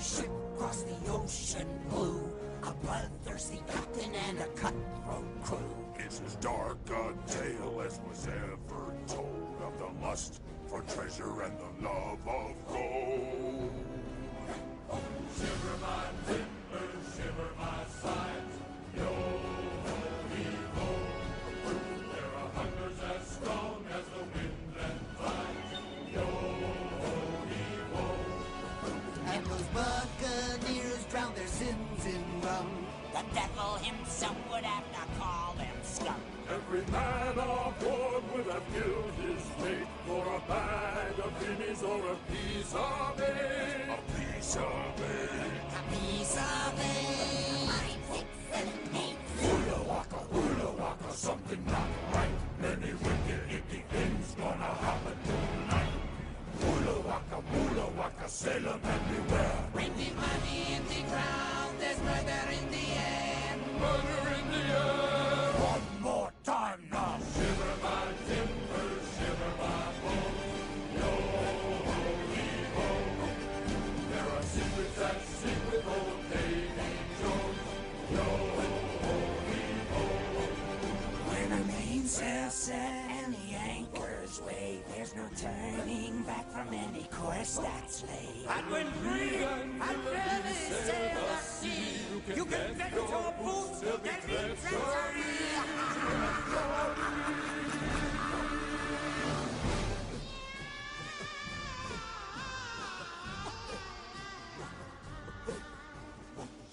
ship across the ocean blue. A bloodthirsty captain and a cutthroat crew. It's as dark a tale as was ever told of the lust for treasure and the love of gold. Shiver my timbers, shiver my sides, yo-ho-ee-ho. There are hungers as strong as the wind and tides, yo-ho-ee-ho. And those buccaneers drown their sins in rum. The devil himself would have to call them scum. Every man aboard would have killed his mate for a bag of guineas or a piece of bait. A piece of it. A piece of it. 5, 6, 7, 8. Hula waka, something not right. Many wicked, icky things gonna happen tonight. Hula waka, sailor man beware. Bring the money in the ground, there's murder in the air. Murder in the air. One more time now. Shiver my timbers, shiver my bones, yo-ho-ee-ho. There are secrets that sink with old Davy Jones, yo-ho-ee-ho. When the mainsail's set and the anchors weigh, there's no turning back from any course that's laid. And when free and fairly sail the sea, you can get your boots and be treasury.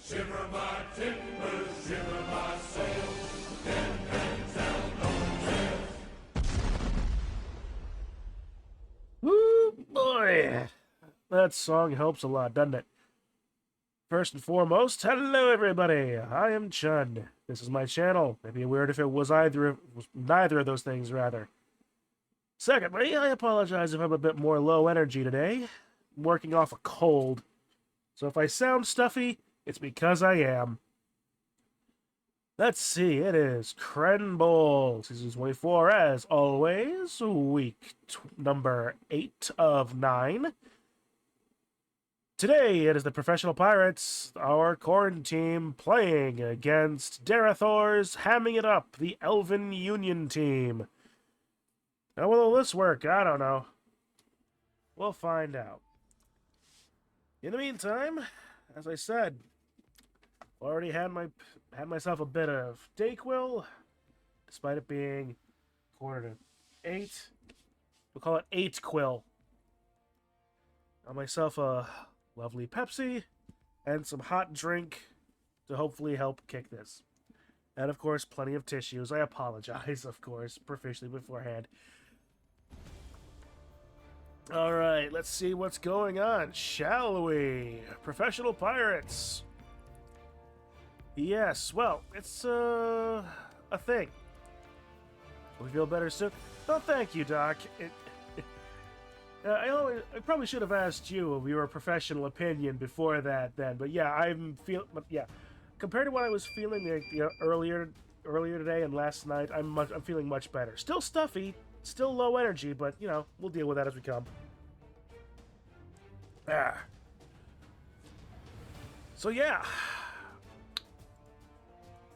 Shiver my timbers, shiver my sails, dead men tell no tales. Woo boy! That song helps a lot, doesn't it? First and foremost, hello everybody! I am Chun. This is my channel. It'd be weird if it was neither of those things, rather. Secondly, I apologize if I'm a bit more low energy today. I'm working off a cold. So if I sound stuffy, it's because I am. Let's see, it is Crenbowl, Season 24, as always, week number 8 of 9. Today, it is the Professional Pirates, our Khorne team, playing against Darathor's Hamming It Up, the Elven Union team. How will this work? I don't know. We'll find out. In the meantime, as I said, already had myself a bit of Dayquil, despite it being 7:45. We'll call it 8 quill. Got myself a lovely Pepsi and some hot drink to hopefully help kick this. And of course, plenty of tissues. I apologize, of course, profusely beforehand. Alright, let's see what's going on, shall we? Professional Pirates. Yes, well, it's a thing. We feel better soon. Oh, thank you, Doc. I probably should have asked you of your professional opinion before that, then. But yeah, compared to what I was feeling earlier today and last night, I'm feeling much better. Still stuffy, still low energy, but you know, we'll deal with that as we come. So yeah.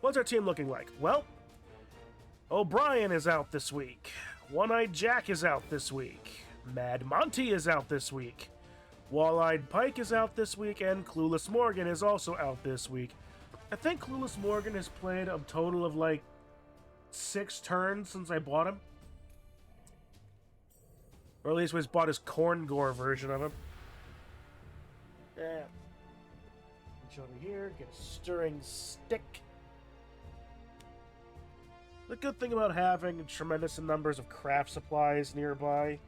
What's our team looking like? Well, O'Brien is out this week. One-Eyed Jack is out this week. Mad Monty is out this week. Wall-Eyed Pike is out this week, and Clueless Morgan is also out this week. I think Clueless Morgan has played a total of like 6 turns since I bought him. Or at least was bought his Khorne Gore version of him. Yeah. Reach over here, get a stirring stick. The good thing about having tremendous numbers of craft supplies nearby.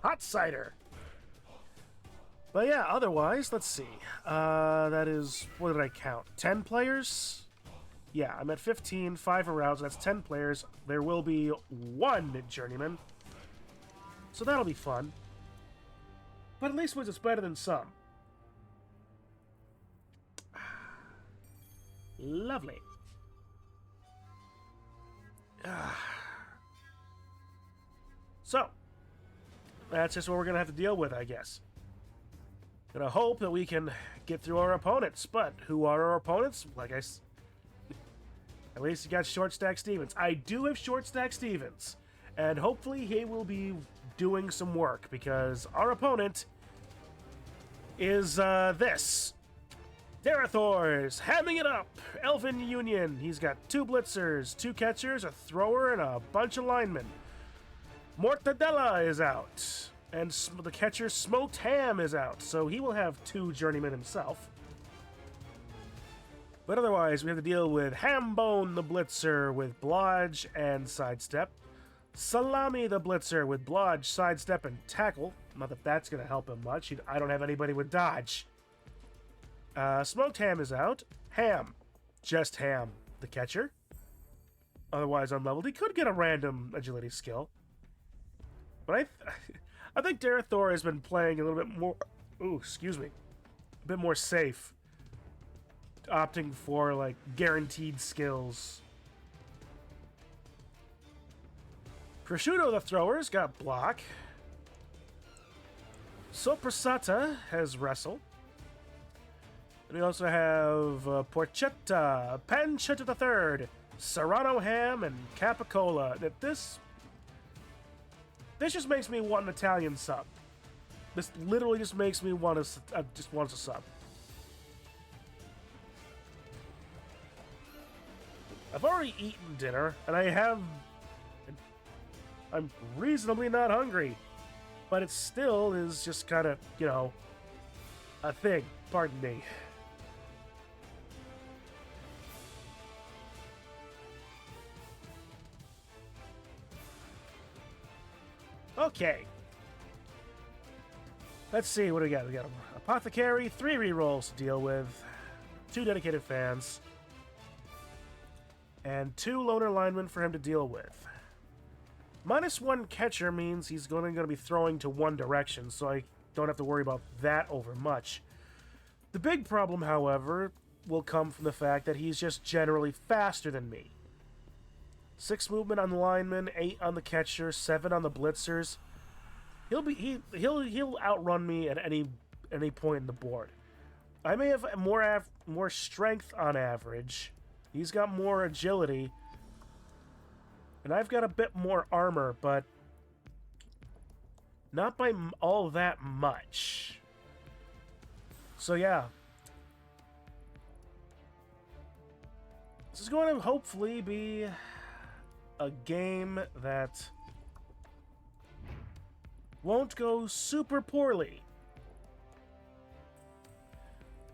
Hot cider! But yeah, otherwise, let's see. That is, what did I count? 10 players? Yeah, I'm at 15, 5 rounds, that's 10 players. There will be 1 journeyman. So that'll be fun. But at least it's better than some. Lovely. So, that's just what we're going to have to deal with, I guess. Gonna hope that we can get through our opponents. But who are our opponents? At least you got Short Stack Stevens. I do have Short Stack Stevens. And hopefully he will be doing some work, because our opponent is this. Darathor's hamming it up. Elven Union. He's got 2 blitzers, 2 catchers, a thrower, and a bunch of linemen. Mortadella is out. And the catcher Smoked Ham is out. So he will have 2 journeymen himself. But otherwise, we have to deal with Hambone the Blitzer with Blodge and Sidestep. Salami the Blitzer with Blodge, Sidestep, and Tackle. Not that that's going to help him much. I don't have anybody with Dodge. Smoked Ham is out. Ham. Just Ham, the catcher. Otherwise unleveled. He could get a random agility skill. But I think Darathor has been playing a little bit more... Ooh, excuse me. A bit more safe. Opting for, like, guaranteed skills. Prosciutto the Thrower's got block. Soprasata has wrestle. And we also have Porchetta, Pancetta the Third, Serrano Ham, and Capicola. This just makes me want an Italian sub. This literally just makes me want a sub. I've already eaten dinner, and I'm reasonably not hungry. But it still is just kind of, you know, a thing. Pardon me. Okay. Let's see, what do we got? We got an Apothecary, 3 rerolls to deal with, 2 dedicated fans, and 2 loner linemen for him to deal with. -1 catcher means he's going to be throwing to one direction, so I don't have to worry about that over much. The big problem, however, will come from the fact that he's just generally faster than me. 6 movement on the lineman, 8 on the catcher, 7 on the blitzers. He'll outrun me at any point in the board. I may have more strength on average. He's got more agility. And I've got a bit more armor, but not by all that much. So yeah. This is going to hopefully be a game that won't go super poorly.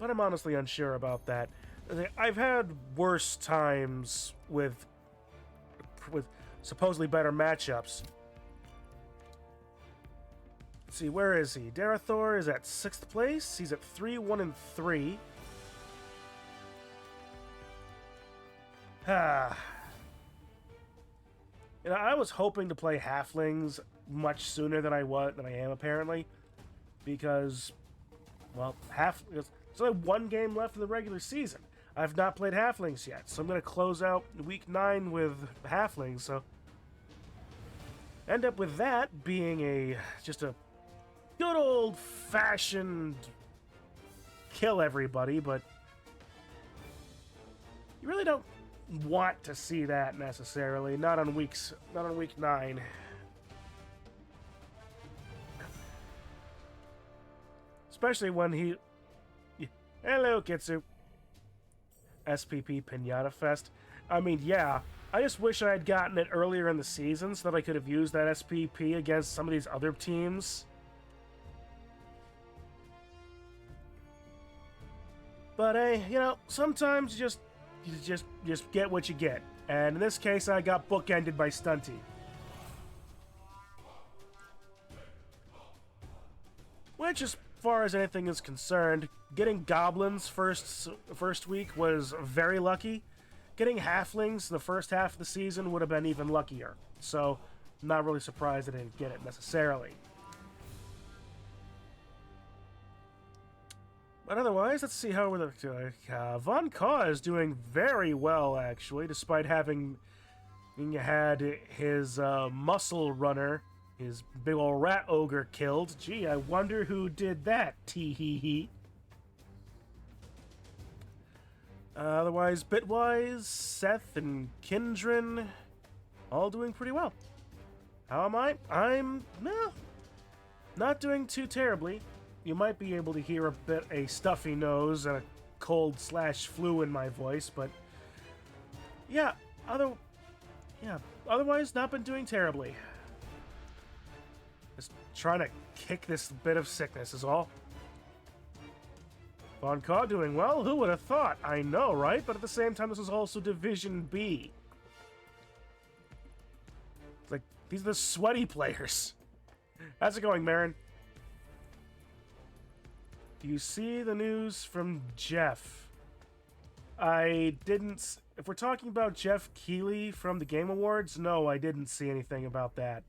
But I'm honestly unsure about that. I've had worse times with supposedly better matchups. Let's see, where is he? Darathor is at 6th place. He's at 3-1-3. You know, I was hoping to play halflings much sooner than I am apparently, because, well, there's only 1 game left in the regular season. I've not played halflings yet, so I'm going to close out week 9 with halflings. So end up with that being just a good old-fashioned kill everybody, but you really don't want to see that necessarily. Not on week 9. Especially when he... Hello, Kitsu. SPP Pinata Fest. I mean, yeah, I just wish I had gotten it earlier in the season so that I could have used that SPP against some of these other teams. But hey, you know, sometimes you just get what you get. And in this case, I got bookended by Stunty. Which, as far as anything is concerned, getting goblins first week was very lucky. Getting halflings the first half of the season would have been even luckier. So, I'm not really surprised I didn't get it necessarily. But otherwise, let's see how we're doing. Von Ka is doing very well, actually, despite having, You had his muscle runner, his big old rat ogre killed. Gee, I wonder who did that. Tee hee hee. Otherwise, Bitwise, Seth, and Kindren, all doing pretty well. How am I? I'm not doing too terribly. You might be able to hear a stuffy nose and a cold/flu in my voice, but yeah, otherwise not been doing terribly. Just trying to kick this bit of sickness is all. Von Kaw doing well? Who would have thought? I know, right? But at the same time, this is also Division B. It's like, these are the sweaty players. How's it going, Marin? Do you see the news from Jeff? I didn't... If we're talking about Jeff Keighley from the Game Awards, no, I didn't see anything about that.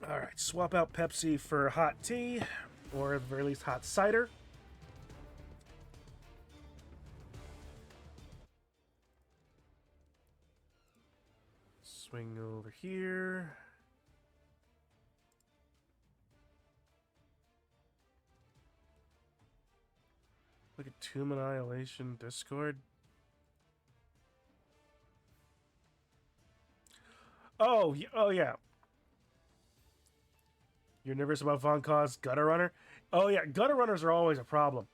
Alright, swap out Pepsi for hot tea, or at the very least hot cider. Swing over here. Look at Tomb Annihilation Discord. Oh yeah. You're nervous about Von Kaw's Gutter Runner? Oh yeah, Gutter Runners are always a problem.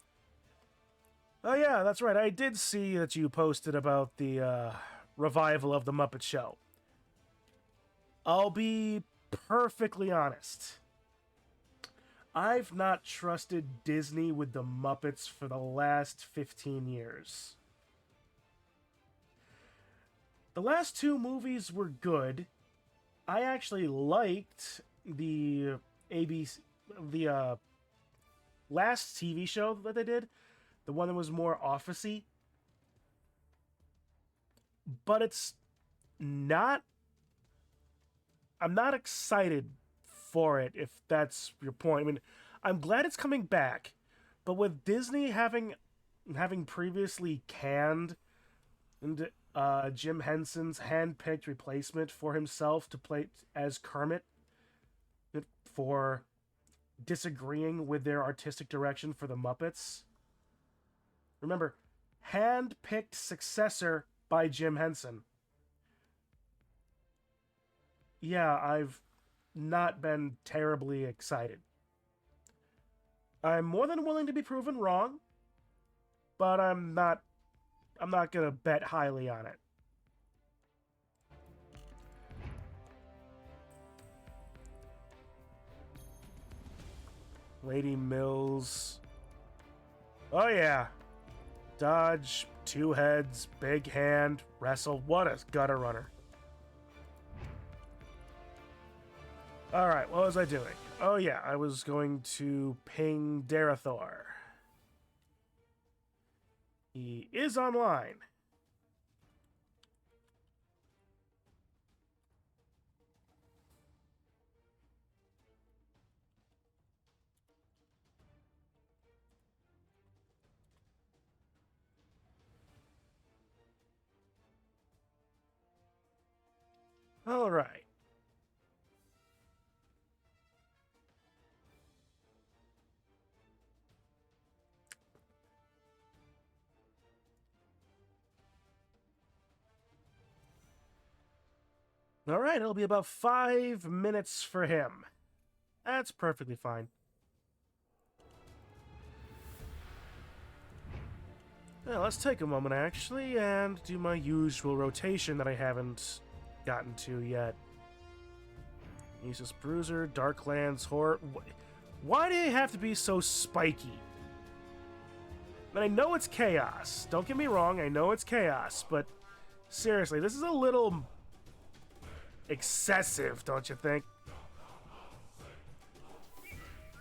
Oh yeah, that's right. I did see that you posted about the revival of the Muppet Show. I'll be perfectly honest. I've not trusted Disney with the Muppets for the last 15 years. The last two movies were good. I actually liked the last TV show that they did, the one that was more office-y. But it's not... I'm not excited for it, if that's your point. I mean, I'm glad it's coming back, but with Disney having previously canned Jim Henson's hand-picked replacement for himself to play as Kermit for disagreeing with their artistic direction for the Muppets. Remember, hand-picked successor by Jim Henson. Yeah, I've not been terribly excited. I'm more than willing to be proven wrong, but I'm not gonna bet highly on it. Lady Mills. Oh yeah. Dodge, two heads, big hand, wrestle. What a gutter runner. Alright, what was I doing? Oh yeah, I was going to ping Darethor. He is online. Alright. Alright, it'll be about 5 minutes for him. That's perfectly fine. Now, let's take a moment, actually, and do my usual rotation that I haven't gotten to yet. Asus Bruiser, Darklands, Horror... Why do they have to be so spiky? I mean, I know it's chaos. Don't get me wrong, I know it's chaos, but seriously, this is a little excessive, don't you think?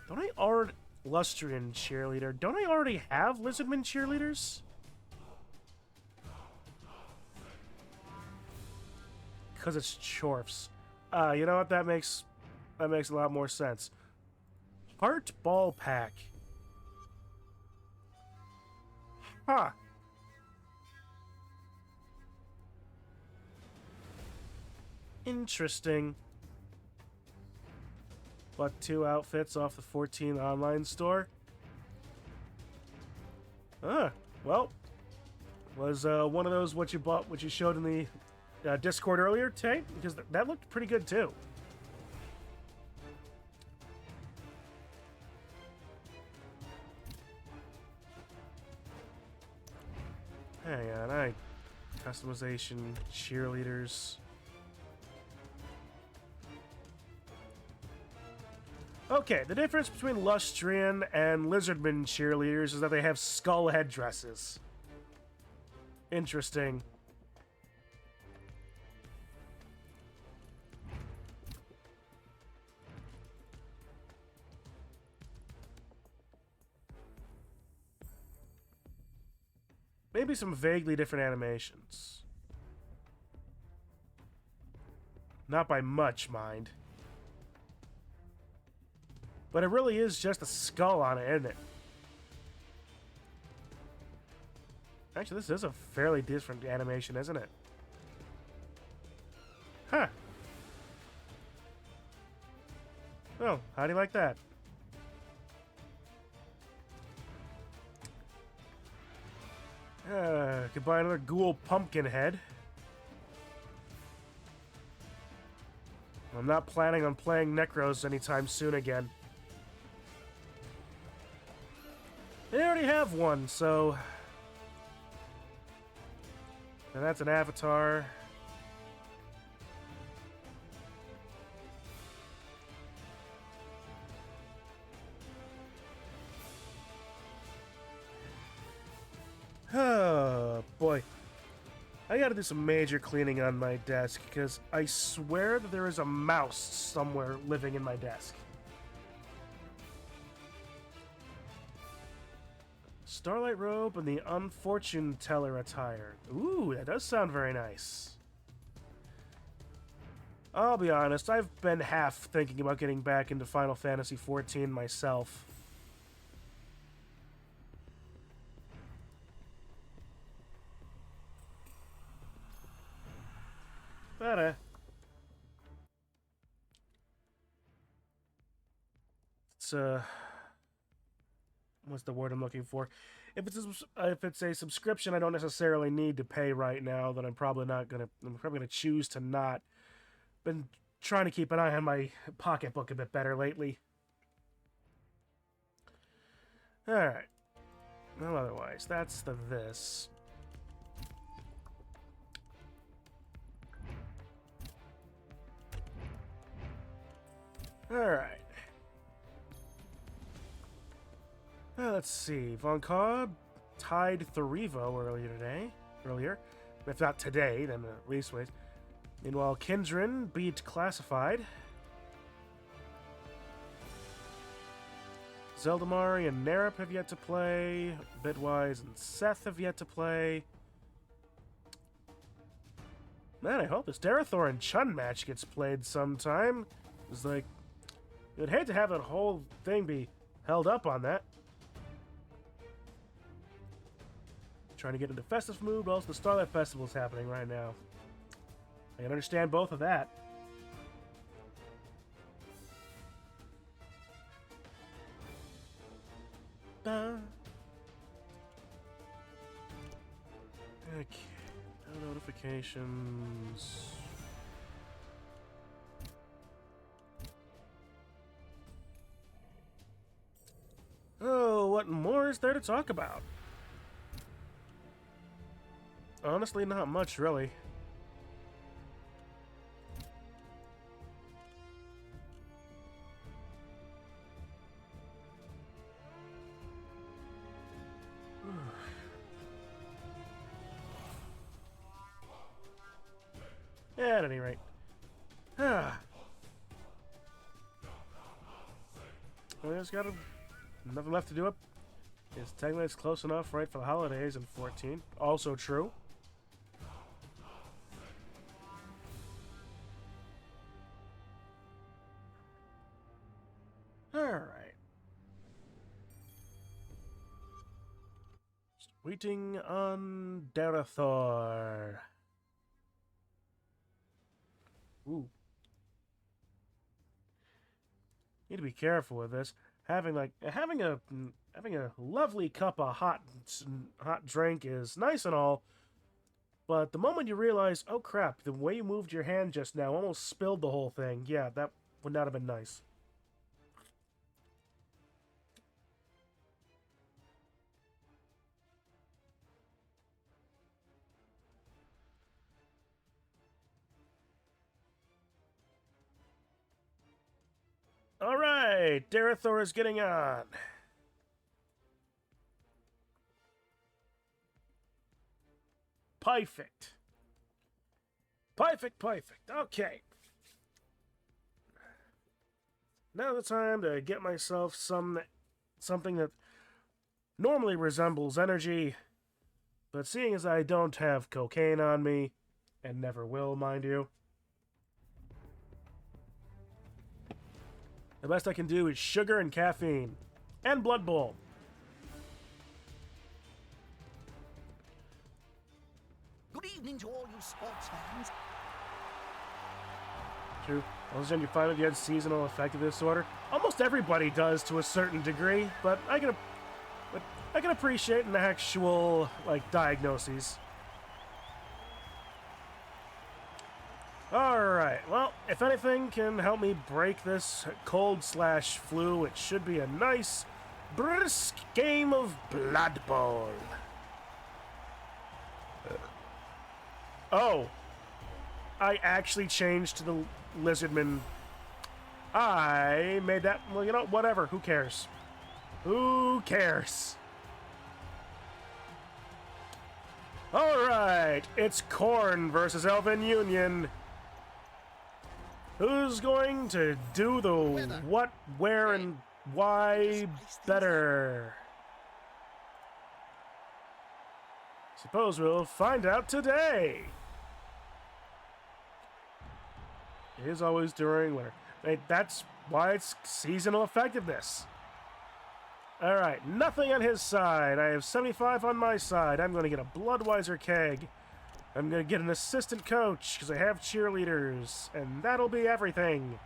Don't I already... Lustrian cheerleader. Don't I already have Lizardman cheerleaders? Because it's Chorfs. You know what? That makes a lot more sense. Heart Ball Pack. Huh. Interesting. Bought 2 outfits off the 14 online store. Well, was one of those what you showed in the Discord earlier today? Because that looked pretty good too. Hang on, customization, cheerleaders. Okay, the difference between Lustrian and Lizardman cheerleaders is that they have skull headdresses. Interesting. Maybe some vaguely different animations. Not by much, mind. But it really is just a skull on it, isn't it? Actually, this is a fairly different animation, isn't it? Huh. Oh, how do you like that? Could buy another ghoul pumpkin head. I'm not planning on playing Necros anytime soon again. They already have one, so... And that's an avatar. Oh, boy. I gotta do some major cleaning on my desk, because I swear that there is a mouse somewhere living in my desk. Starlight robe and the unfortune teller attire. Ooh, that does sound very nice. I'll be honest, I've been half thinking about getting back into Final Fantasy XIV myself. But, it's, what's the word I'm looking for? If it's a subscription I don't necessarily need to pay right now, then I'm probably gonna choose to not. Been trying to keep an eye on my pocketbook a bit better lately. Alright. Well, otherwise, that's this. Alright. Let's see. Von Cobb tied Therivo earlier. If not today, then at least wait. Meanwhile, Kindred beat Classified. Zeldamari and Nerep have yet to play. Bitwise and Seth have yet to play. Man, I hope this Darathor and Chun match gets played sometime. It's like, you'd hate to have that whole thing be held up on that. Trying to get into festive mood, but also the Starlight Festival is happening right now. I can understand both of that. Okay. No notifications. Oh, what more is there to talk about? Honestly, not much, really. At any rate. I just got nothing left to do it. It's technically it's close enough, right, for the holidays in 14. Also true. Alright. Waiting on Darathor. Ooh. Need to be careful with this. Having a lovely cup of hot drink is nice and all, but the moment you realize, oh crap, the way you moved your hand just now almost spilled the whole thing. Yeah, that would not have been nice. All right, Darathor is getting on. Perfect. Perfect. Okay. Now the time to get myself something that normally resembles energy, but seeing as I don't have cocaine on me, and never will, mind you, the best I can do is sugar and caffeine. And Blood Bowl. Good evening to all you sports fans. True. I was you find out you had seasonal affective disorder. Almost everybody does to a certain degree, but I can appreciate an actual, like, diagnoses. Alright, well, if anything can help me break this cold/flu, it should be a nice, brisk game of Blood Bowl. Oh, I actually changed to the Lizardman. I made that, well, you know, whatever, who cares? Who cares? Alright, it's Khorne versus Elven Union. Who's going to do the what, where, and why better? Suppose we'll find out today. It is always during winter. That's why it's seasonal effectiveness. Alright, nothing on his side. I have 75 on my side. I'm going to get a Bloodweiser keg. I'm going to get an assistant coach because I have cheerleaders. And that'll be everything.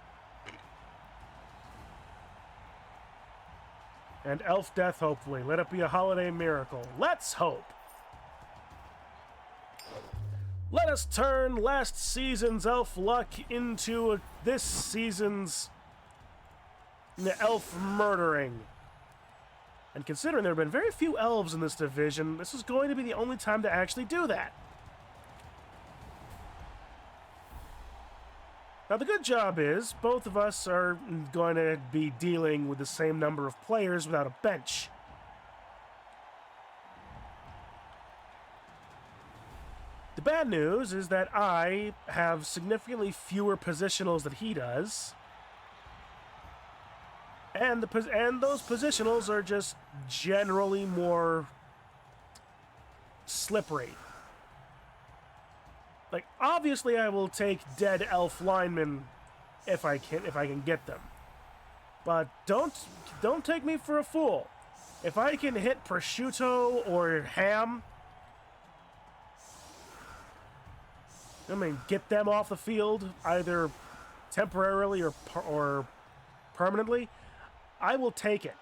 And elf death, hopefully. Let it be a holiday miracle. Let's hope. Let us turn last season's elf luck into this season's elf murdering. And considering there have been very few elves in this division, this is going to be the only time to actually do that. Now the good job is, both of us are going to be dealing with the same number of players without a bench. The bad news is that I have significantly fewer positionals than he does. And those positionals are just generally more slippery. Like, obviously I will take dead elf linemen if I can get them. But don't take me for a fool. If I can hit prosciutto or ham, I mean, get them off the field either temporarily or permanently, I will take it.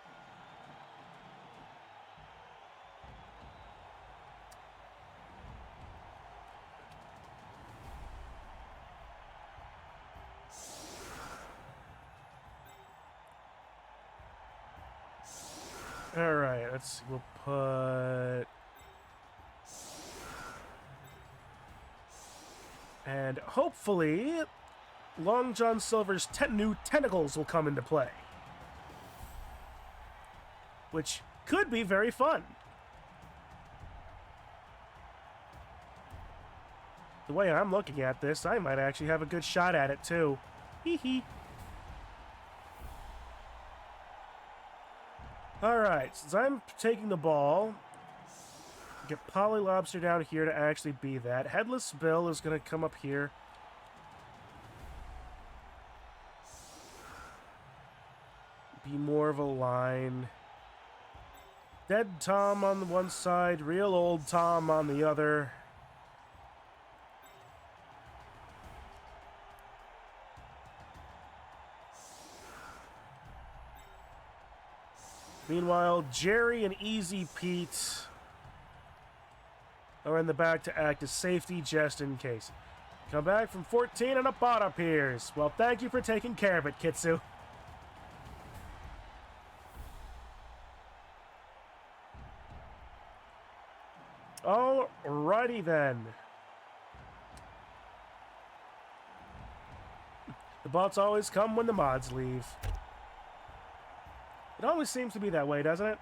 Alright, let's see. We'll put... And hopefully, Long John Silver's new tentacles will come into play. Which could be very fun. The way I'm looking at this, I might actually have a good shot at it too. Hee hee. Alright, since I'm taking the ball, get Polly Lobster down here to actually be that. Headless Bill is going to come up here. Be more of a line. Dead Tom on the one side, real old Tom on the other. Meanwhile, Jerry and Easy Pete are in the back to act as safety just in case. Come back from 14 and a bot appears. Well, thank you for taking care of it, Kitsu. Alrighty then. The bots always come when the mods leave. It always seems to be that way, doesn't it?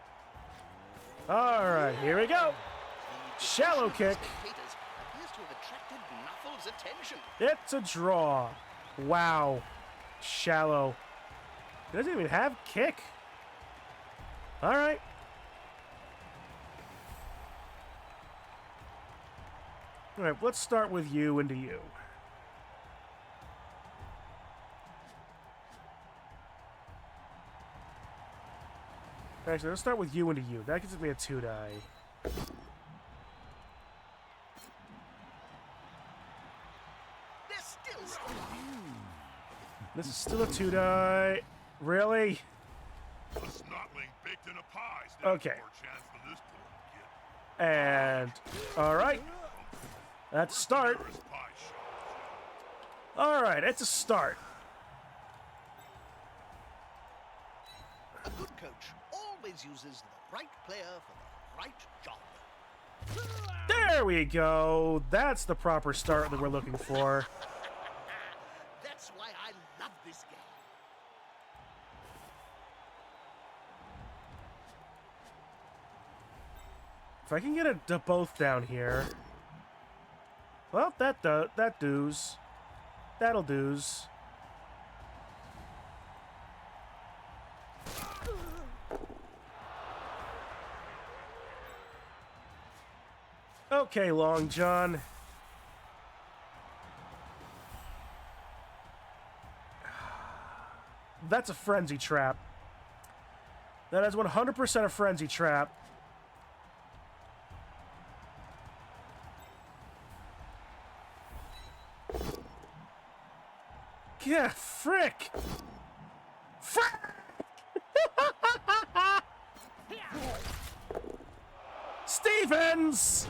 Alright, here we go. Shallow kick. It's a draw. Wow. Shallow. He doesn't even have kick. Alright. Alright, let's start with you into you. Actually, let's start with you into you. That gives me a 2-die. This is still a 2-die. Really? A snotling baked in a pie. Okay. And alright. That's a start. Alright, it's a start. A good coach always uses the right player for the right job. There we go. That's the proper start that we're looking for. That's why I love this game. If I can get a both down here. Well, that doos. That'll doos. Okay, Long John. That's a frenzy trap. That is 100% a frenzy trap. Yeah, frick! Frick! Stevens!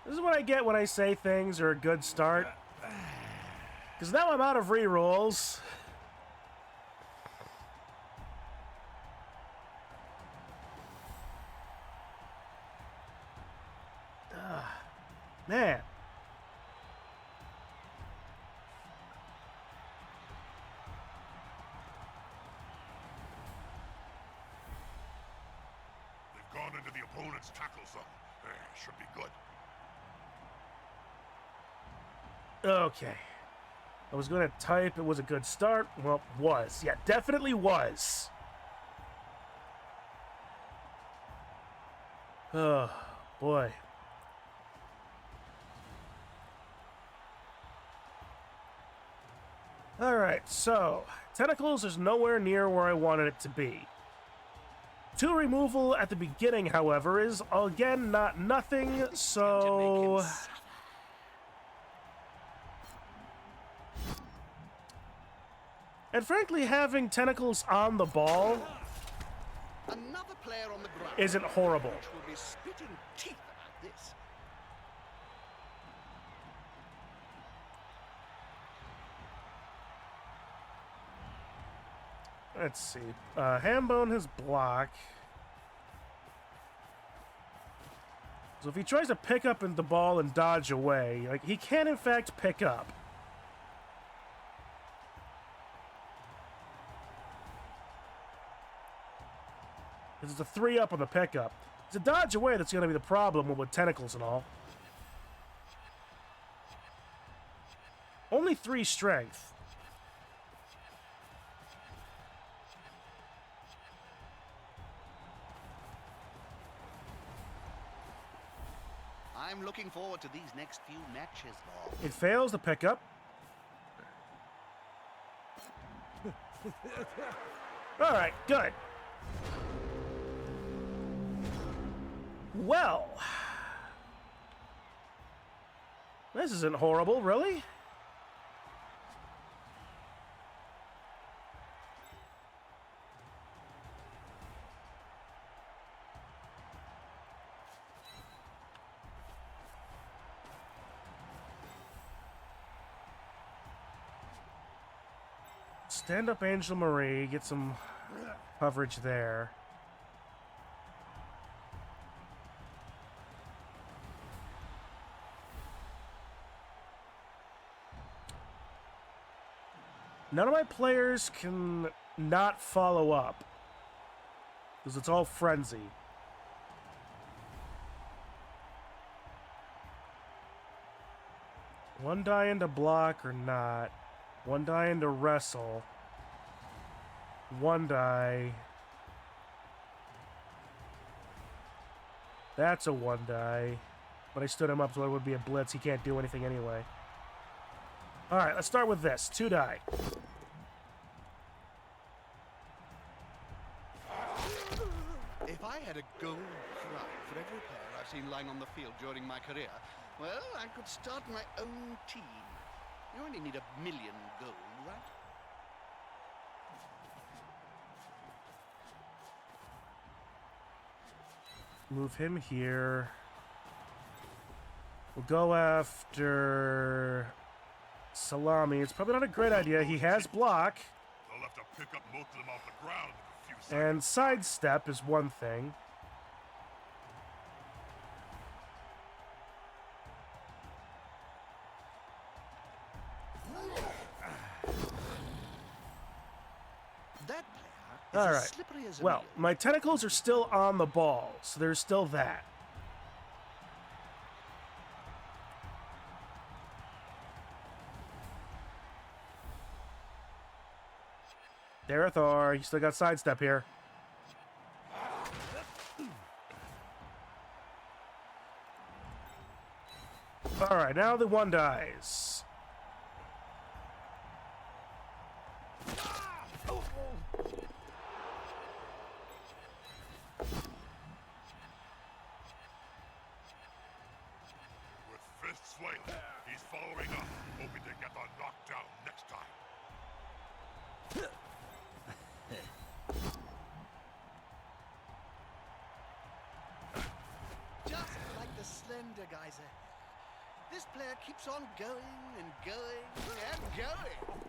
This is what I get when I say things are a good start. Because now I'm out of rerolls. Man. They've gone into the opponent's tackle zone. Should be good. Okay. I was going to type it was a good start. Well, was. Yeah, definitely was. Oh, boy. Alright, so Tentacles is nowhere near where I wanted it to be. 2 removal at the beginning, however, is again not nothing, so... And frankly, having Tentacles on the ball Another player on the ground isn't horrible. which will be spitting teeth about this. Let's see. Hambone his block. So if he tries to pick up the ball and dodge away, like he can in fact pick up. It's a 3-up on the pickup. It's a dodge away that's going to be the problem with Tentacles and all. Only 3 strength. I'm looking forward to these next few matches, Lord. It fails to pick up. Alright, good. Well. This isn't horrible, really. Stand up Angel Marie, get some coverage there. None of my players can not follow up, because it's all frenzy. One die into block or not. One die into wrestle. One die. That's a one die. But I stood him up so it would be a blitz. He can't do anything anyway. Alright, let's start with this. 2 die. If I had a gold crown for every player I've seen lying on the field during my career, well, I could start my own team. You only need 1 million gold, right? Move him here. We'll go after Salami. It's probably not a great idea. He has block. They'll have to pick up most of them off the ground in a few seconds. And sidestep is one thing. That player is All as right. slippery as a Well, mule. my tentacles are still on the ball, so there's still that. Darethor, you still got sidestep here. Alright, now the one dies. With fists swinging, he's following up, hoping to get the knockdown next time. Just like the Slender Geyser. This player keeps on going and going and going.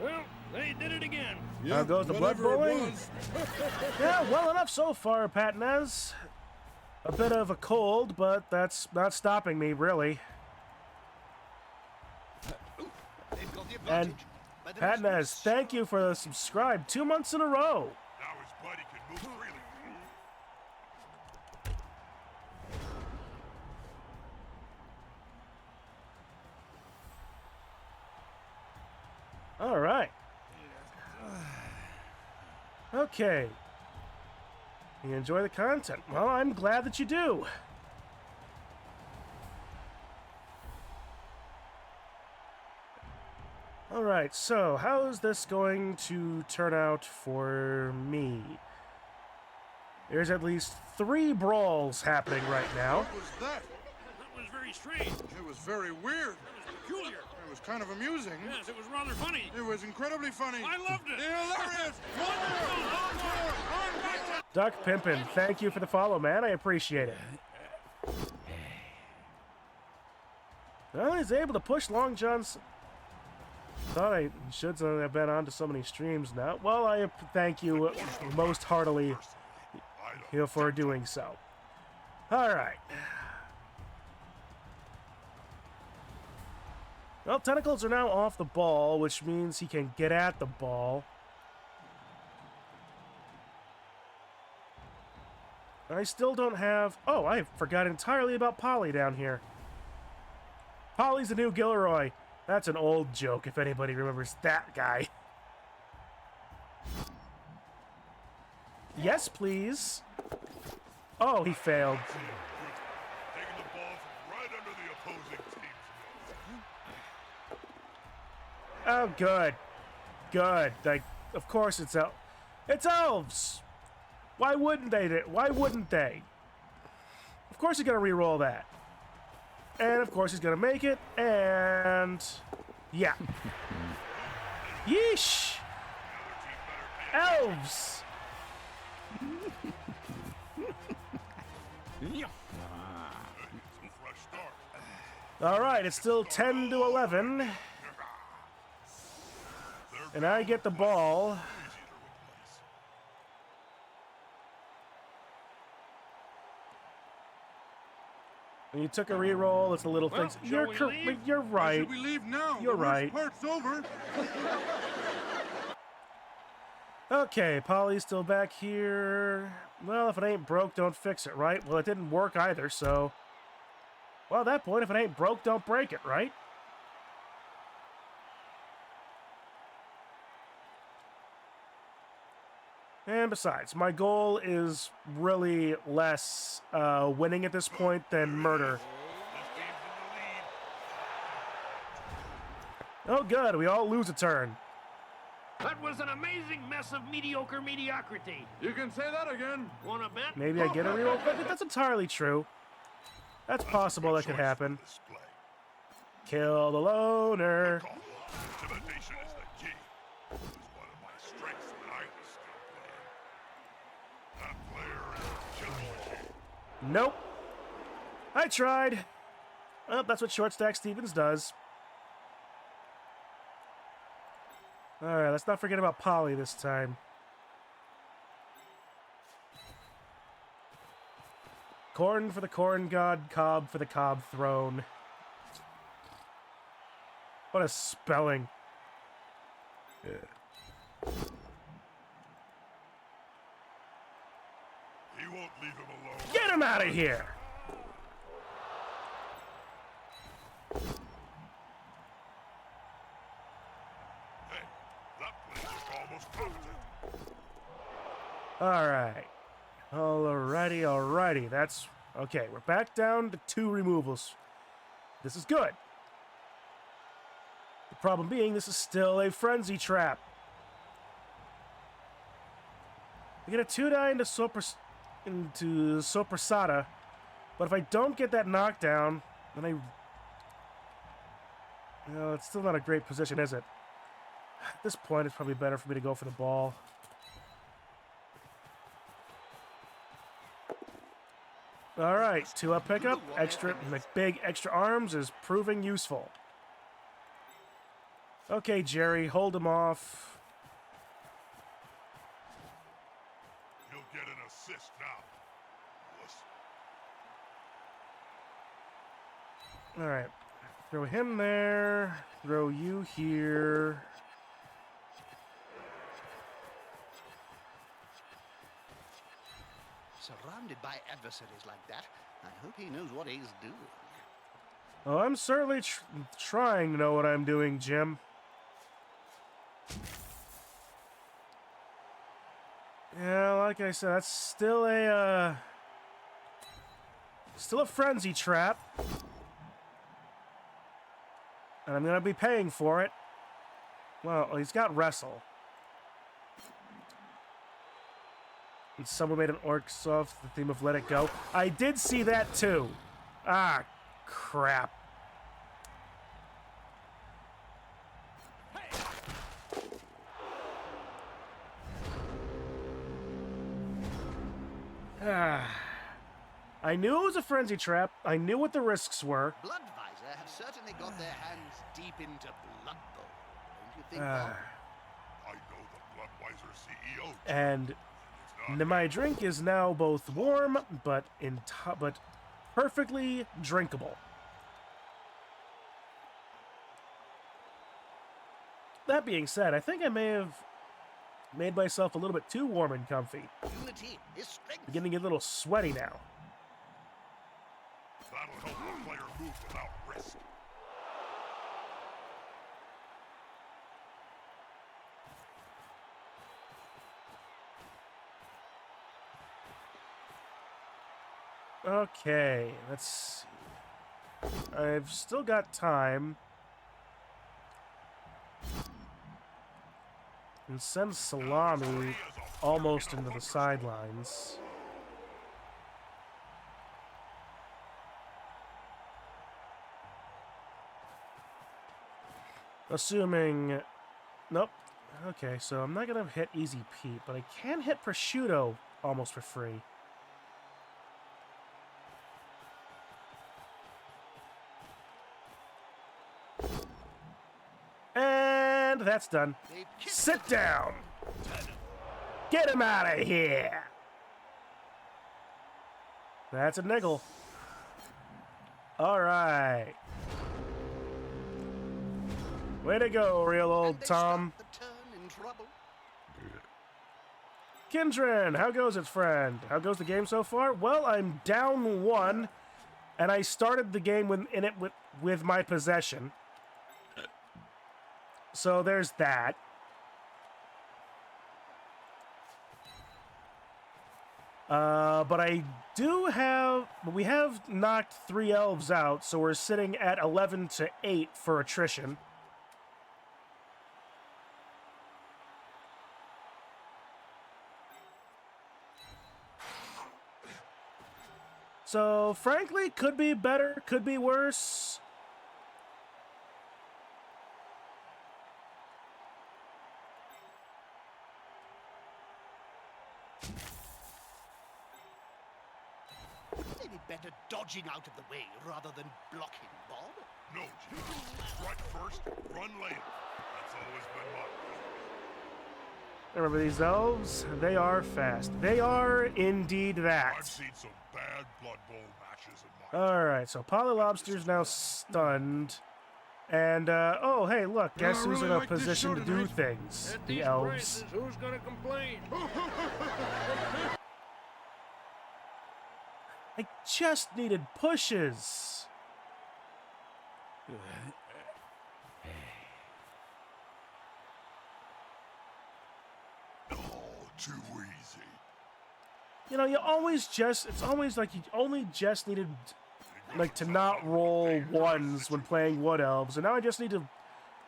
Well, they did it again. Now goes the blood bowling. Yeah, well enough so far, Patnez. A bit of a cold, but that's not stopping me, really. They've got the And advantage. But there is no Patnez, thank you for the subscribe 2 months in a row. Now his buddy can move freely. All right. Okay. You enjoy the content? Well, I'm glad that you do. All right, so how is this going to turn out for me? There's at least 3 brawls happening right now. What was that? That was very strange. It was very weird. It was peculiar. It was kind of amusing. Yes, it was rather funny. It was incredibly funny. I loved it. Hilarious! Duck Pimpin', thank you for the follow, man. I appreciate it. Well, he's able to push Long John's... Thought I should have been on to so many streams now. Well, I thank you most heartily for doing so. All right. Well, tentacles are now off the ball, which means he can get at the ball. I still don't have... Oh, I forgot entirely about Polly down here. Polly's the new Gilroy. That's an old joke, if anybody remembers that guy. Yes, please. Oh, he failed. Taking the ball from right under the opposing team's nose. Oh, good. Good. Like, of course it's It's elves! Why wouldn't they? Why wouldn't they? Of course he's gonna re-roll that. And of course he's gonna make it, and... yeah. Yeesh! Elves! Some fresh start. Alright, it's still 10 to 11. And I get the ball. When you took a re-roll, it's the little Well, things. shall we leave? You're Why right. should we leave now? You're The worst right. part's over. Okay, Polly's still back here. Well, if it ain't broke, don't fix it, right? Well, it didn't work either, so... well, at that point, if it ain't broke, don't break it, right? And besides, my goal is really less winning at this point than murder. This team's in the lead. Oh, good. We all lose a turn. That was an amazing mess of mediocre mediocrity. You can say that again. Wanna bet? Maybe I get a reroll. But that's entirely true. That's possible that could happen. Display. Kill the loner. Call. Intimidation is the key. It was one of my strengths when I was still playing. That player is killer machine. Nope. I tried. Well, that's what Short Stack Stevens does. Alright, let's not forget about Polly this time. Khorne for the Khorne god, Cobb for the Cobb throne. What a spelling. He won't leave him alone. Get him out of here! Hey, that play looked almost competent. Alright. Alrighty. That's... okay, we're back down to 2 removals. This is good. The problem being, this is still a frenzy trap. We get a 2-die into Soprasada, but if I don't get that knockdown, then I... no, it's still not a great position, is it? At this point, it's probably better for me to go for the ball. All right, 2-up pickup. Extra, big extra arms is proving useful. Okay, Jerry, hold him off. He'll get an assist now. Listen. All right, throw him there. Throw you here. Surrounded by adversaries like that, I hope he knows what he's doing. Oh, I'm certainly trying to know what I'm doing, Jim. Yeah, like I said, that's still a frenzy trap. And I'm gonna be paying for it. Well, he's got wrestle. And someone made an orc off the theme of Let It Go. I did see that too. Ah, crap. I knew it was a frenzy trap. I knew what the risks were. Bloodvisor have certainly got their hands deep into Blood Bowl, don't you think, Bob? I know the Bloodweiser CEO. And It's not my drink is now both warm, but perfectly drinkable. That being said, I think I may have made myself a little bit too warm and comfy. Unity is strength. Beginning to get a little sweaty now. That'll help the player move without risk. Okay, let's see. I've still got time. And send Salami almost into the sidelines. Assuming... Nope. Okay, so I'm not going to hit Easy Pete, but I can hit Prosciutto almost for free. And that's done. Sit down! Get him out of here! That's a niggle. Alright. Way to go, real old Tom. Kindred, how goes it, friend? How goes the game so far? Well, I'm down 1, and I started the game with my possession. So there's that. But we have knocked 3 elves out, so we're sitting at 11-8 for attrition. So, frankly, could be better, could be worse. Wouldn't they be better dodging out of the way rather than blocking, Bob? No, Jim. Strike first, run later. That's always been my plan. Remember these elves? They are fast. They are indeed I've that. seen some bad Blood Bowl matches in my Alright, so Polylobster's now stunned. And, oh, hey, look, guess I who's really in a like this position show to do tonight. things? At The these elves. prices, who's gonna complain? I just needed pushes. Oh, too easy. You know, it's always like you only just needed, like, to not roll ones when playing Wood Elves, and now I just need to,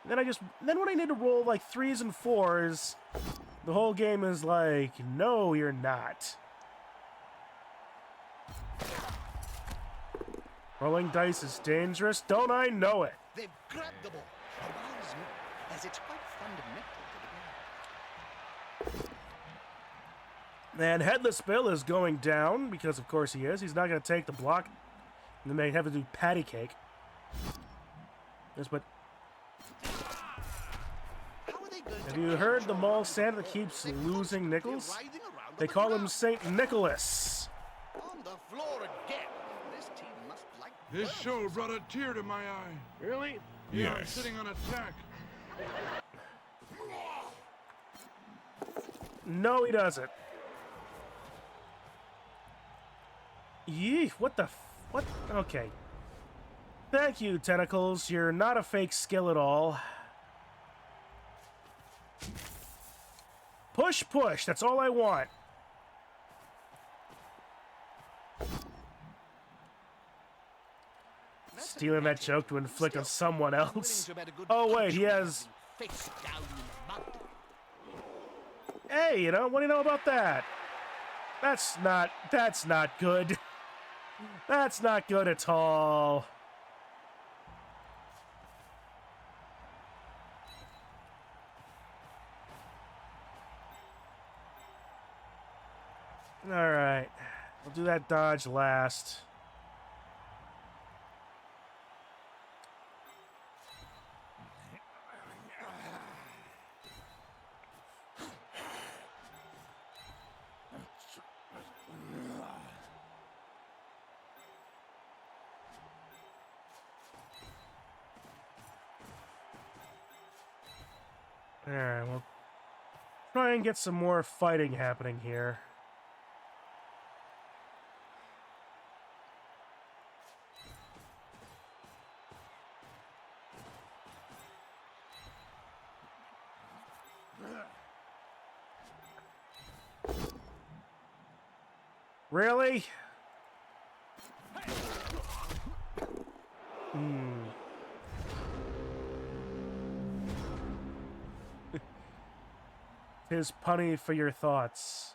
then when I need to roll, like, 3s and 4s, the whole game is like, no, you're not. Rolling dice is dangerous, don't I know it? They've grabbed the ball. A wise move, as it's quite fundamental to the game. And Headless Bill is going down, because of course he is. He's not going to take the block. And then they have to do patty cake. Yes, but How are they going have to you catch heard the on mall to Santa the that ball? keeps They're losing constantly nickels? writhing around They on the call him ground. Saint Nicholas. On the floor again. This team must like This birds. show brought a tear to my eye. Really? Yeah, I'm sitting on a tack. No, he doesn't. Yee, what the what? Okay. Thank you, Tentacles. You're not a fake skill at all. Push, push. That's all I want. Stealing that joke to inflict on someone I'm willing else. to bet a good Oh, wait, he punch has... face down in the mud. Hey, you know, what do you know about that? That's not good. That's not good at all. Alright. We'll do that dodge last. Alright, we'll try and get some more fighting happening here. Really? his punny for your thoughts.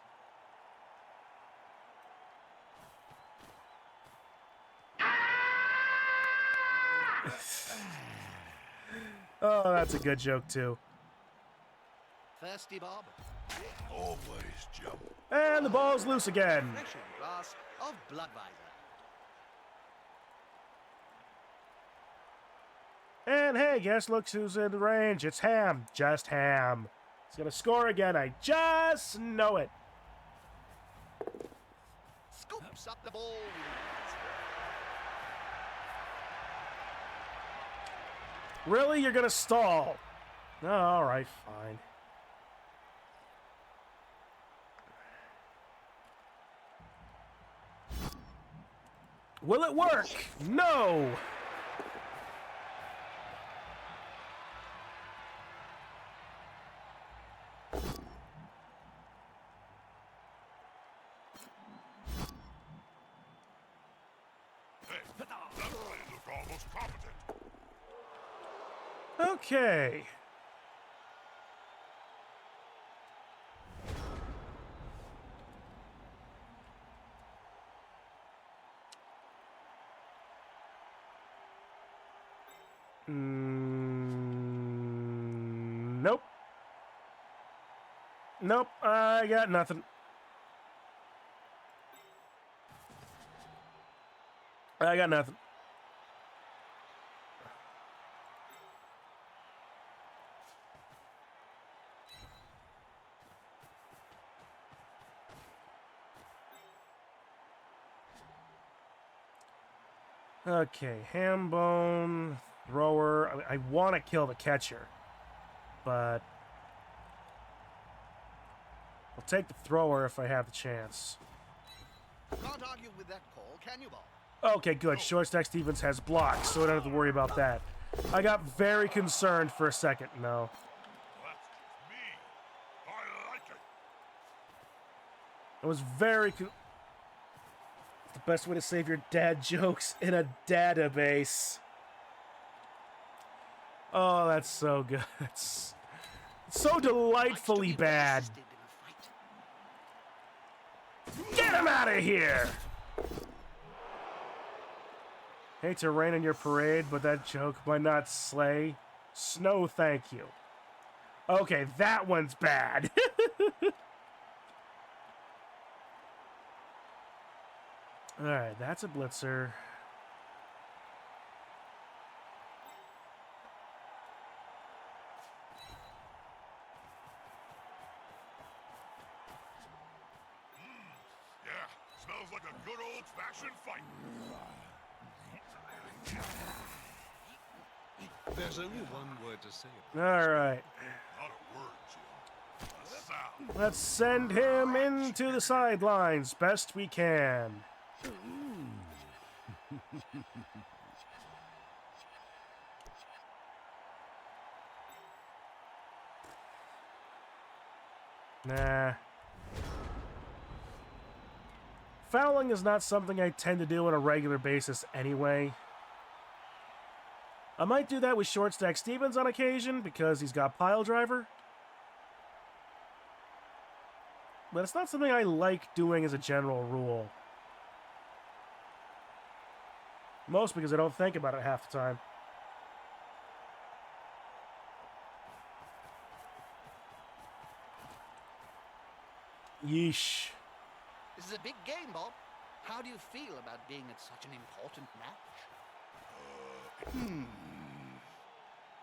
Oh, that's a good joke, too. Thirsty Bob. Always jump. And the ball's loose again. Refreshing glass of Bloodvisor. And hey, guess look who's in range. It's Ham. Just Ham. He's gonna score again. I just know it. Scoops up the ball. Really? You're gonna stall? Oh, alright, fine. Will it work? No! Hey, that play looked almost competent. Okay. Nope. Nope, I got nothing. I got nothing. Okay, ham bone, thrower. I want to kill the catcher, but I'll take the thrower if I have the chance. Can't argue with that call, can you, Bob? Okay, good. Short stack Stevens has blocks, so I don't have to worry about that. I got very concerned for a second. No. That's me. I like it. I was very... The best way to save your dad jokes in a database. Oh, that's so good. It's so delightfully bad. Get him out of here! Hate to rain on your parade, but that joke might not slay. Snow, thank you. Okay, that one's bad. Alright, that's a blitzer. Yeah, smells like a good old-fashioned fight. There's only one word to say. Alright. Not a word, Jim. A sound. Let's send him into the sidelines best we can. Nah. Fouling is not something I tend to do on a regular basis anyway. I might do that with short stack Stevens on occasion because he's got pile driver. But it's not something I like doing as a general rule. Most because I don't think about it half the time. Yeesh. This is a big game, Bob. How do you feel about being at such an important match?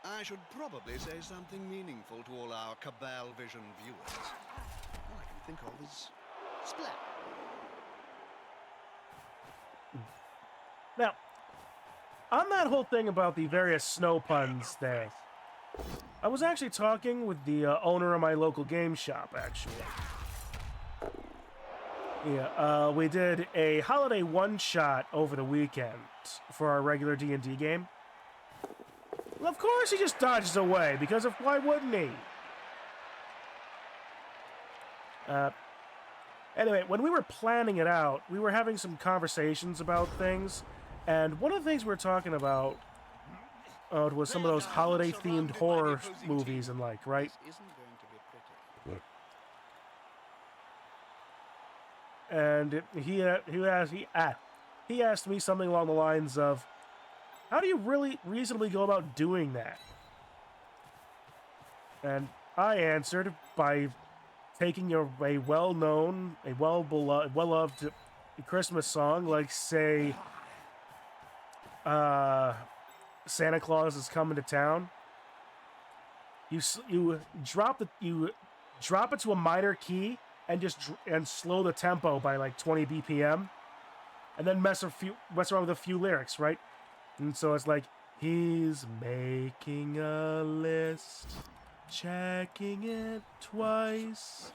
I should probably say something meaningful to all our Cabal Vision viewers. All I can think of is splat. Now, on that whole thing about the various snow puns there, I was actually talking with the owner of my local game shop, actually. Yeah, we did a holiday one-shot over the weekend for our regular D&D game. Well, of course he just dodges away, because of why wouldn't he? Anyway, when we were planning it out, we were having some conversations about things, and one of the things we were talking about was some of those holiday-themed horror movies and like, right? This isn't going to be pretty. and he asked me something along the lines of, "How do you really reasonably go about doing that?" And I answered by taking a well-known, well-loved Christmas song, like, say, Santa Claus is Coming to Town. You drop it to a minor key and slow the tempo by like 20 BPM, and then mess around with a few lyrics, right? And so it's like, he's making a list, checking it twice,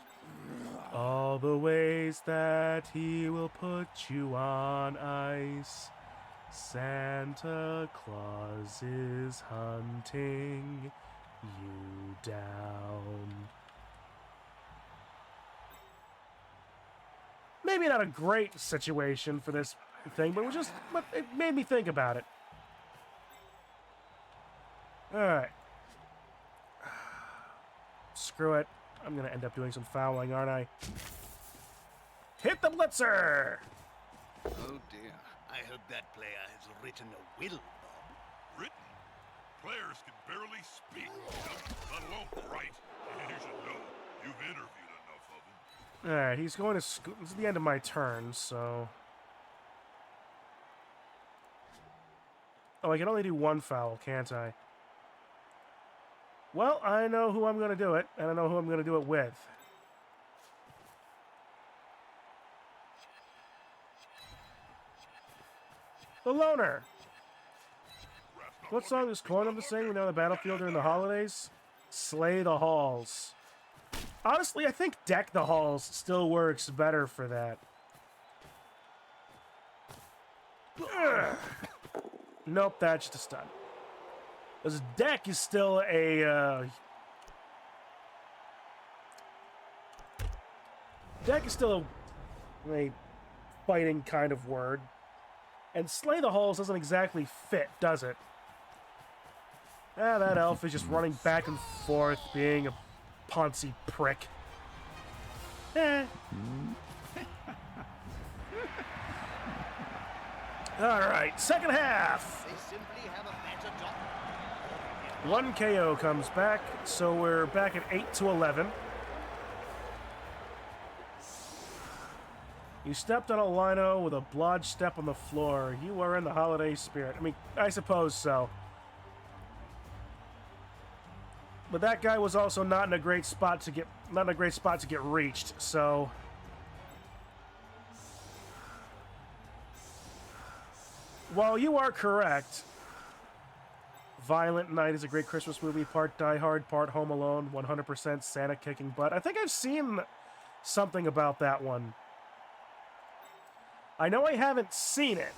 all the ways that he will put you on ice. Santa Claus is hunting you down. Maybe not a great situation for this thing, but it made me think about it. Alright. Screw it. I'm gonna end up doing some fouling, aren't I? Hit the blitzer! Oh dear. I hope that player has written a will, Bob. Written? Players can barely speak, let alone write. You should know. You've interviewed enough of them. Alright, he's going to school. This is the end of my turn, so... Oh, I can only do one foul, can't I? Well, I know who I'm going to do it, and I know who I'm going to do it with. The Loner! What song does Khorne have to sing when they're on the battlefield during the holidays? Slay the Halls. Honestly, I think Deck the Halls still works better for that. Ugh. Nope, that's just a stun. Because Deck is still a... Deck is still a fighting kind of word. And Slay the Halls doesn't exactly fit, does it? Ah, that elf is just running back and forth, being a poncy prick. Eh. Alright, second half! They simply have a better doctor. One KO comes back, so we're back at 8-11. You stepped on a lino with a blodge step on the floor. You are in the holiday spirit. I mean, I suppose so. But that guy was also not in a great spot to get reached, so while you are correct, Violent Night is a great Christmas movie, part Die Hard, part Home Alone, 100% Santa kicking butt. I think I've seen something about that one. I know I haven't seen it.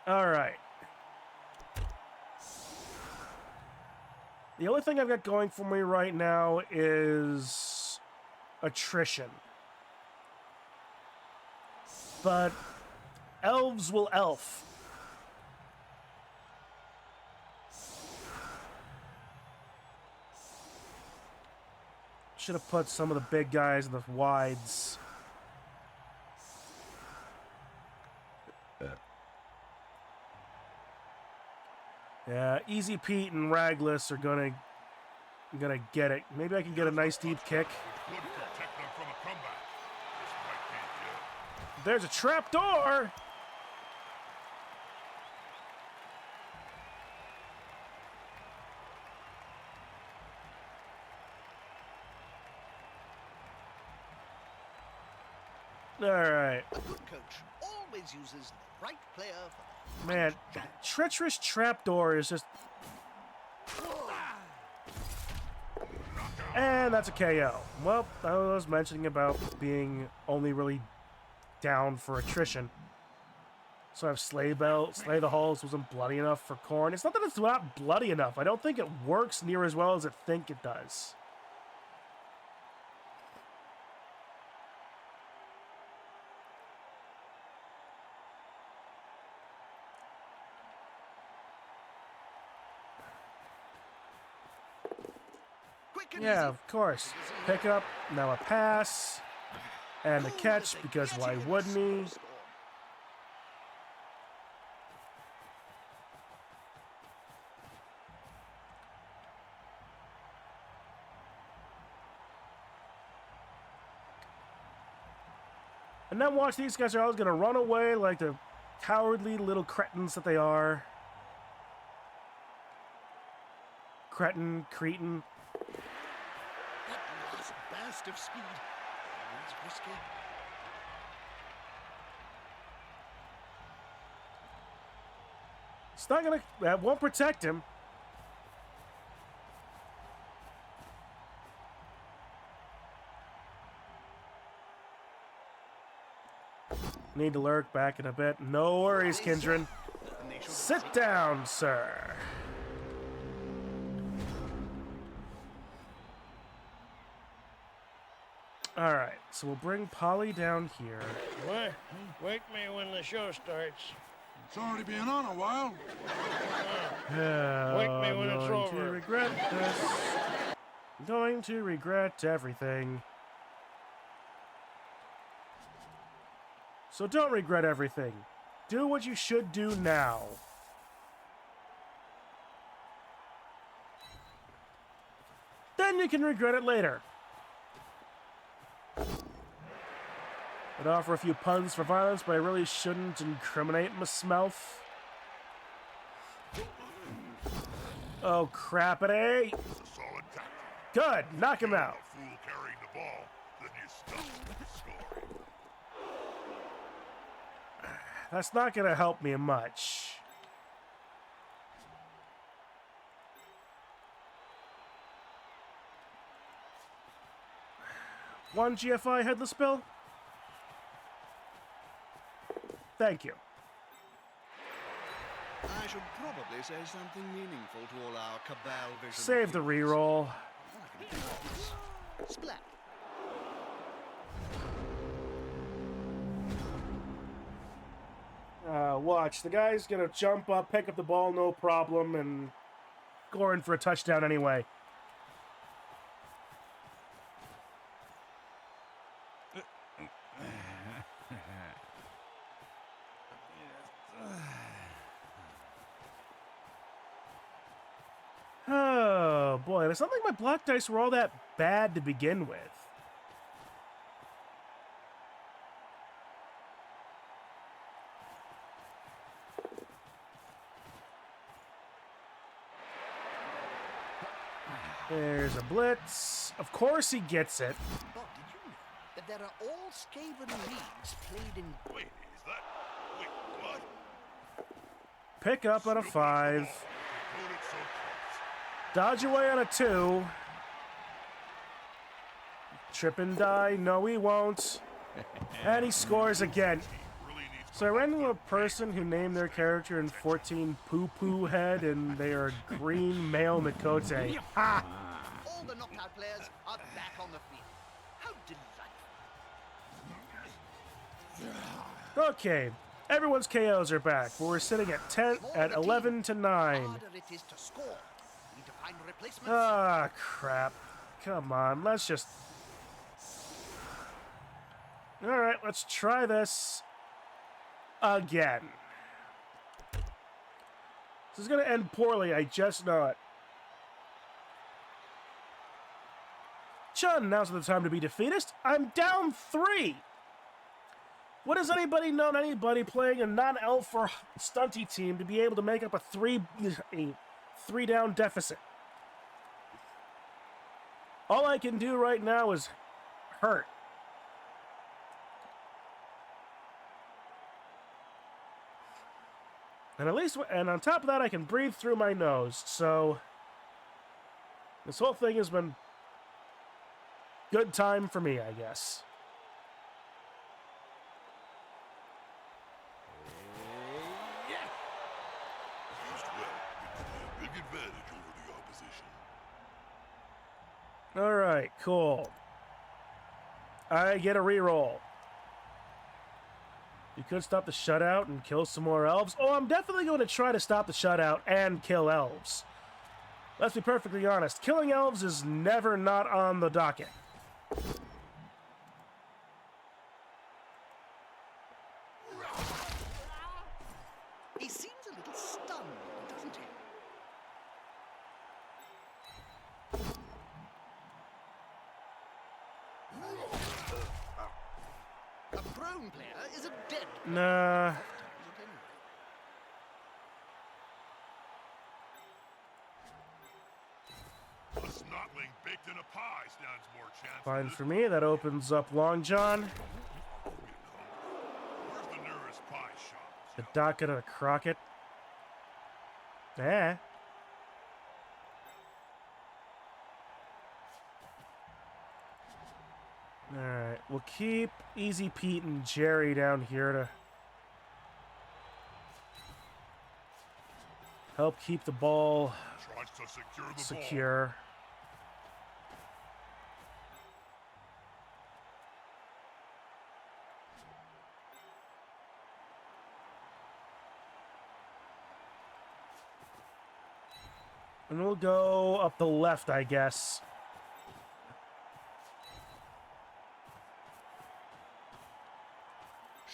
All right. The only thing I've got going for me right now is attrition. But elves will elf. Should have put some of the big guys in the wides. Yeah, Easy Pete and Ragless are gonna get it. Maybe I can get a nice deep kick. Would protect them from a comeback. This might be There's a trap door. All right. A good coach always uses the right player for the Man, treacherous trapdoor is just... And that's a KO. Well, I was mentioning about being only really down for attrition. So I have Slay the Halls wasn't bloody enough for Khorne. It's not that it's not bloody enough. I don't think it works near as well as I think it does. Yeah, of course. Pick up, now a pass, and a catch, because why wouldn't he? And then watch, these guys are always going to run away like the cowardly little cretins that they are. Cretin. That last burst of speed. Always risky. It's not gonna. That won't protect him. Need to lurk back in a bit. No worries, Kindred. Sit down, sir. Alright, so we'll bring Polly down here. What? Wake me when the show starts. It's already been on a while. Wake me when it's I'm going over. to regret this. I'm going to regret everything. So don't regret everything. Do what you should do now. Then you can regret it later. I'd offer a few puns for violence, but I really shouldn't incriminate myself. Oh, crappity! Solid tackle. Good, knock him out. A fool carrying the ball, then you stop scoring. That's not gonna help me much. One GFI headless bill? Thank you. I should probably say something meaningful to all our cabal vision. Save the reroll. Splat. Watch. The guy's gonna jump up, pick up the ball, no problem, and go in for a touchdown anyway. Oh boy, it doesn't think my block dice were all that bad to begin with. There's a blitz. Of course he gets it. Bob, did you know that there are all Skaven leagues played in... Wait, is that... Wait, what? Pick up on a 5. Included so close. Dodge away on a 2. Trip and die. No, he won't. And he scores again. Really needs So I ran into a person who named their character in 14 Poo Poo Head, and they are green male Mikote. Ha! All the knockout players are back on the field. How delightful. Okay, everyone's KOs are back. We're sitting at 11 to 9. The harder it is to score. Need to find replacements. Ah, crap. Come on, let's just... Alright, let's try this again. This is going to end poorly, I just know it. Chun, now's the time to be defeatist. I'm down 3. What has anybody known anybody playing a non-elf or stunty team to be able to make up a three down deficit? All I can do right now is hurt. And at least, and on top of that, I can breathe through my nose. So this whole thing has been good time for me, I guess. take advantage over the opposition. Alright, cool. I get a reroll. You could stop the shutout and kill some more elves. Oh, I'm definitely going to try to stop the shutout and kill elves. Let's be perfectly honest. Killing elves is never not on the docket. He seems a little stunned, doesn't he? A prone player is a dead player. Nah. A snotling baked in a pie stands more chance. Fine for me. That opens up Long John. Where's the nearest pie shop? The docket of Crockett. Eh. Alright, we'll keep Easy Pete and Jerry down here to help keep the ball Tries to secure the secure. And we'll go up the left, I guess.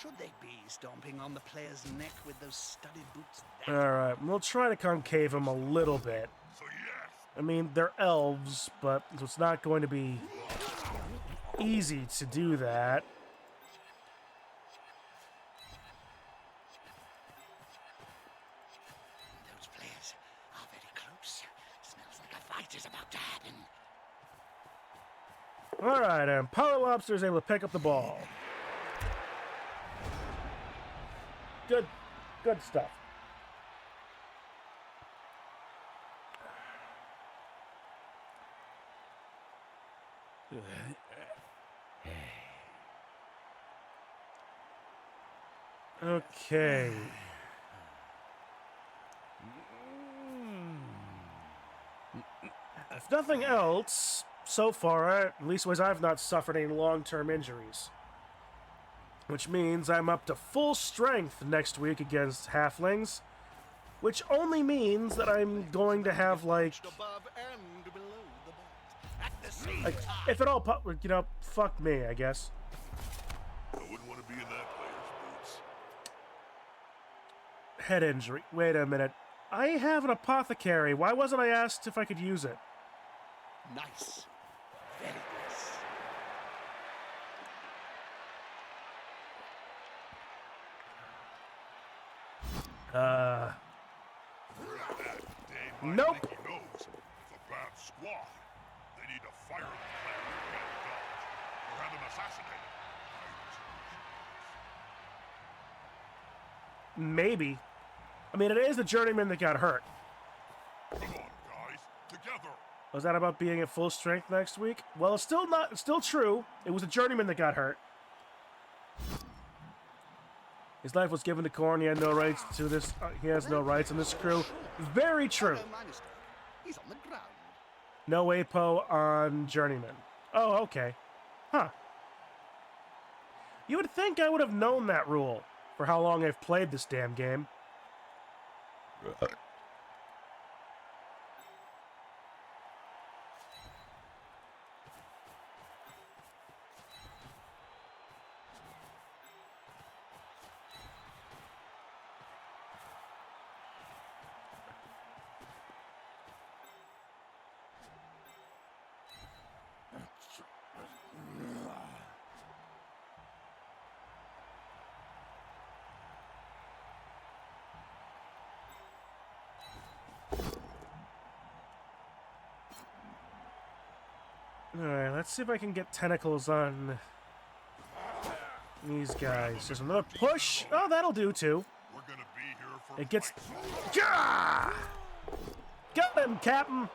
Should they be stomping on the player's neck with those studded boots? Alright, we'll try to concave them a little bit. So yes, I mean, they're elves, but it's not going to be easy to do that. Those players are very close. Smells like a fight is about to happen. Alright, and Power Lobster is able to pick up the ball. Good stuff. Okay. If nothing else, so far, at least ways I've not suffered any long-term injuries. Which means I'm up to full strength next week against halflings. Which only means that I'm going to have, like... Above and below the belt. At the same Like, time. if it all... You know, fuck me, I guess. I wouldn't want to be in that player's boots. Head injury. Wait a minute. I have an apothecary. Why wasn't I asked if I could use it? Nice. Very nice. That dame Nope. think he knows it's a bad squad. They need to fire the player who can't dodge, or have him assassinated. Maybe. I mean, it is the journeyman that got hurt. Come on, guys, together. Was that about being at full strength next week? Well, it's still not. It's still true. It was a journeyman that got hurt. His life was given to Khorne. He had no rights to this. He has no rights in this crew. Very true. No, my mistake. He's on the ground. No APO on journeyman. Oh, okay. Huh. You would think I would have known that rule for how long I've played this damn game. Alright, let's see if I can get tentacles on these guys. There's another push. Oh, that'll do too. We're gonna be here for It gets... fights. Gah! Got him, Captain!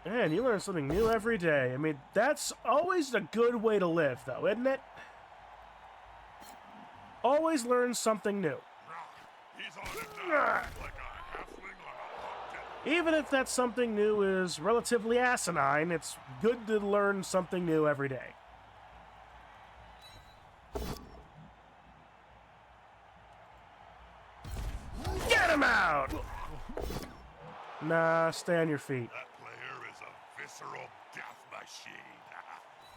Man, you learn something new every day. I mean, that's always a good way to live, though, isn't it? Always learn something new. He's on it now, like a halfling on a hot dinner. Even if that something new is relatively asinine, it's good to learn something new every day. Get him out! Nah, stay on your feet. That player is a visceral death machine.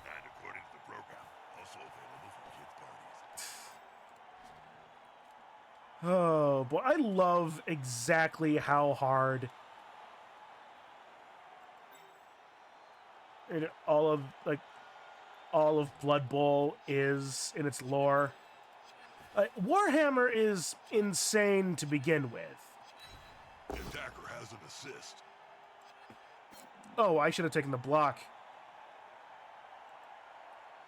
And according to the program, also available for kids' parties. Oh boy, I love exactly how hard all of Blood Bowl is in its lore. Warhammer is insane to begin with. The attacker has an assist. Oh, I should have taken the block.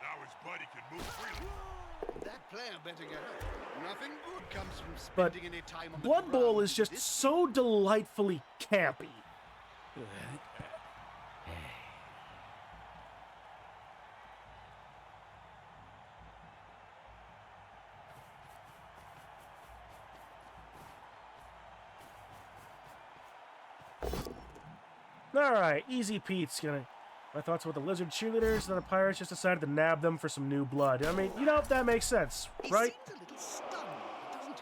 Now his buddy can move freely. That player better get up. Nothing good comes from But spending any time on the Blood Bowl ground is just with this. so delightfully campy. Alright, Easy Pete's gonna... My thoughts with the lizard cheerleaders, and the pirates just decided to nab them for some new blood. I mean, you know, that makes sense, He right? seems a little stunned, doesn't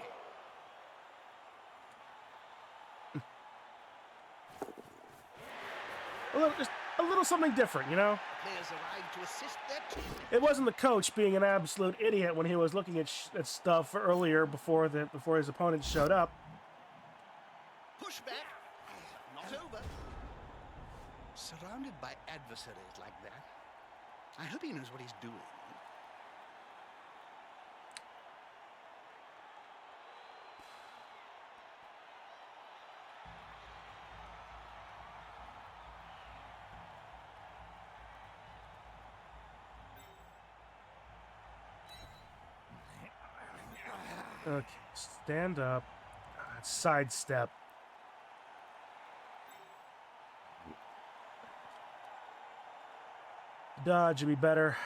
he? Just a little something different, you know? Players arrived to assist their team. It wasn't the coach being an absolute idiot when he was looking at stuff earlier before his opponent showed up. Pushback. Not over. Surrounded by adversaries like that, I hope he knows what he's doing. Okay, stand up. Sidestep. Dodge would be better.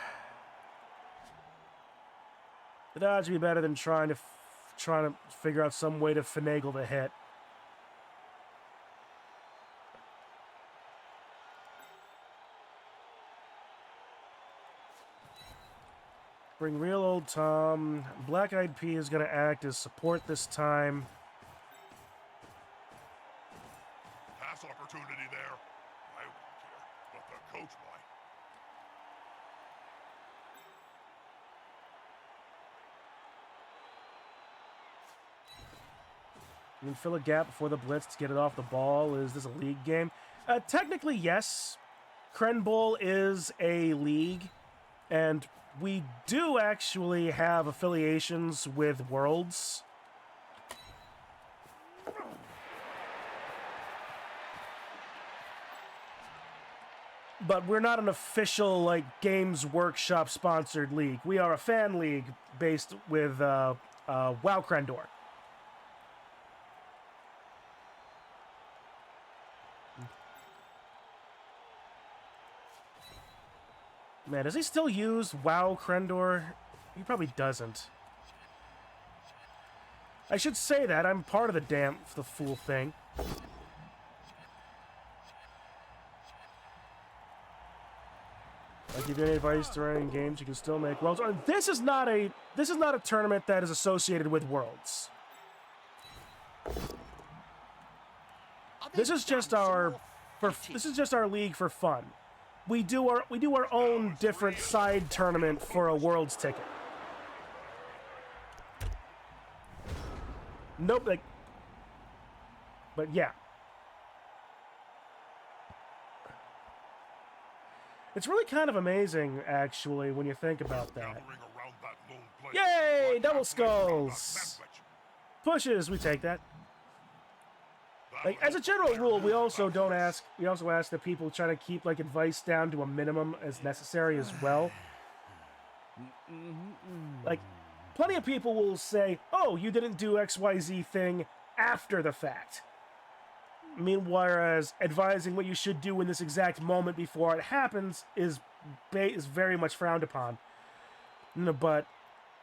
The dodge would be better than trying to figure out some way to finagle the hit. Bring real old Tom. Black Eyed Pea is going to act as support this time. Pass opportunity there. I wouldn't care, but the coach might. You can fill a gap before the blitz to get it off the ball. Is this a league game? Technically, yes. Crenbowl is a league, and we do actually have affiliations with Worlds. But we're not an official, like, Games Workshop sponsored league. We are a fan league based with WoW Crendor. Man, does he still use WoW Crendor? He probably doesn't. I should say that. I'm part of the fool thing. Like, if you have any advice to running games, you can still make Worlds. This is not a tournament that is associated with Worlds. This is just our league for fun. We do our own different side tournament for a Worlds ticket. Nope, like, but yeah. It's really kind of amazing, actually, when you think about that. Yay! Double skulls! Pushes, we take that. Like, as a general rule, we also ask that people try to keep, like, advice down to a minimum as necessary as well. Like, plenty of people will say, oh, you didn't do XYZ thing after the fact. Whereas advising what you should do in this exact moment before it happens is very much frowned upon. But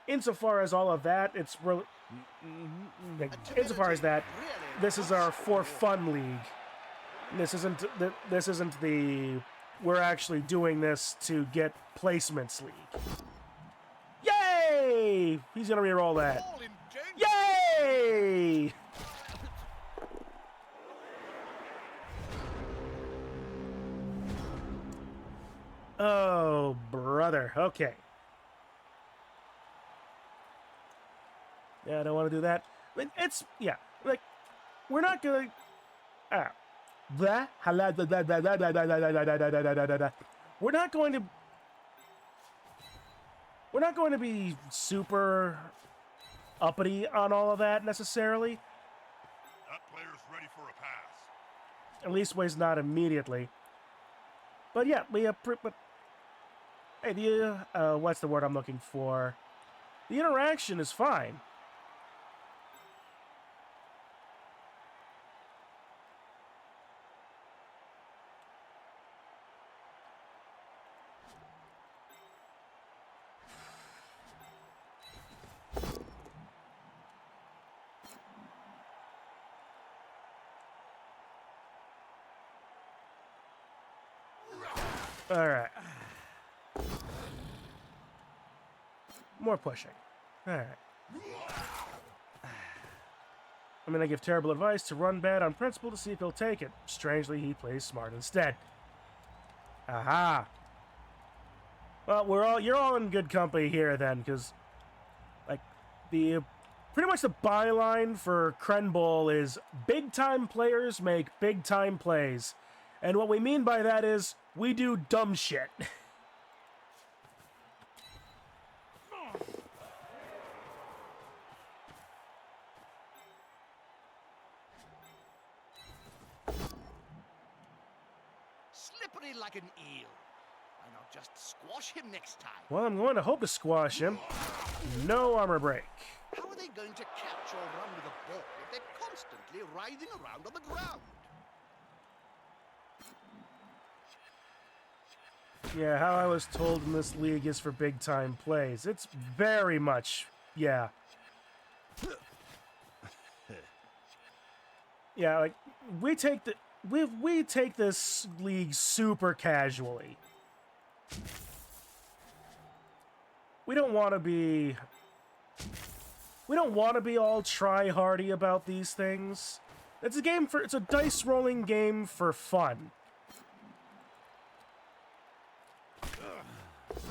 insofar as all of that, it's really... Insofar as that, this is our for fun league. This isn't the we're actually doing this to get placements league. Yay! He's gonna reroll that. Yay! Oh, brother. Okay. Yeah, I don't want to do that. But it's, yeah, like, we're not gonna... We're not going to... We're not going to be super uppity on all of that, necessarily. That player's ready for a pass. At least ways not immediately. But yeah, but hey, what's the word I'm looking for? The interaction is fine. All right. More pushing. All right. I'm going to give terrible advice to run bad on principle to see if he'll take it. Strangely, he plays smart instead. Aha. Well, you're all in good company here then, because like pretty much the byline for Crenbowl is big time players make big time plays. And what we mean by that is we do dumb shit. Slippery like an eel. Why not just squash him next time? Well, I'm going to hope to squash him. No armor break. How are they going to catch or run with a ball if they're constantly writhing around on the ground? Yeah, how I was told in this league is for big time plays. It's very much, yeah. Yeah, like we take this league super casually. We don't want to be all try-hardy about these things. It's a dice rolling game for fun.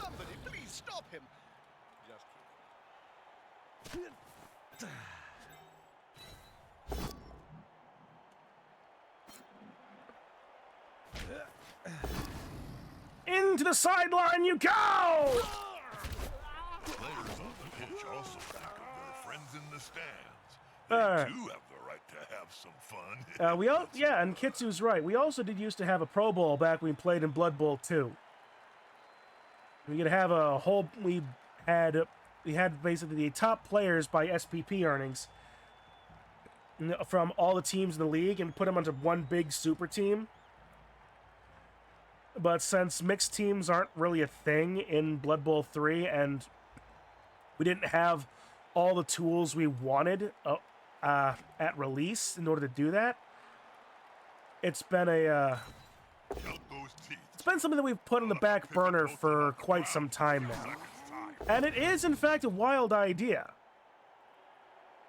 Somebody please stop him. Just Into the sideline you go! Players on the pitch also think of their friends in the stands. They too have the right to have some fun. Yeah, and Kitsu's right. We also did used to have a Pro Bowl back when we played in Blood Bowl 2. We could have a whole. We had basically the top players by SPP earnings from all the teams in the league and put them onto one big super team. But since mixed teams aren't really a thing in Blood Bowl 3, and we didn't have all the tools we wanted at release in order to do that, it's been something that we've put on the back burner for quite some time now. And it is, in fact, a wild idea.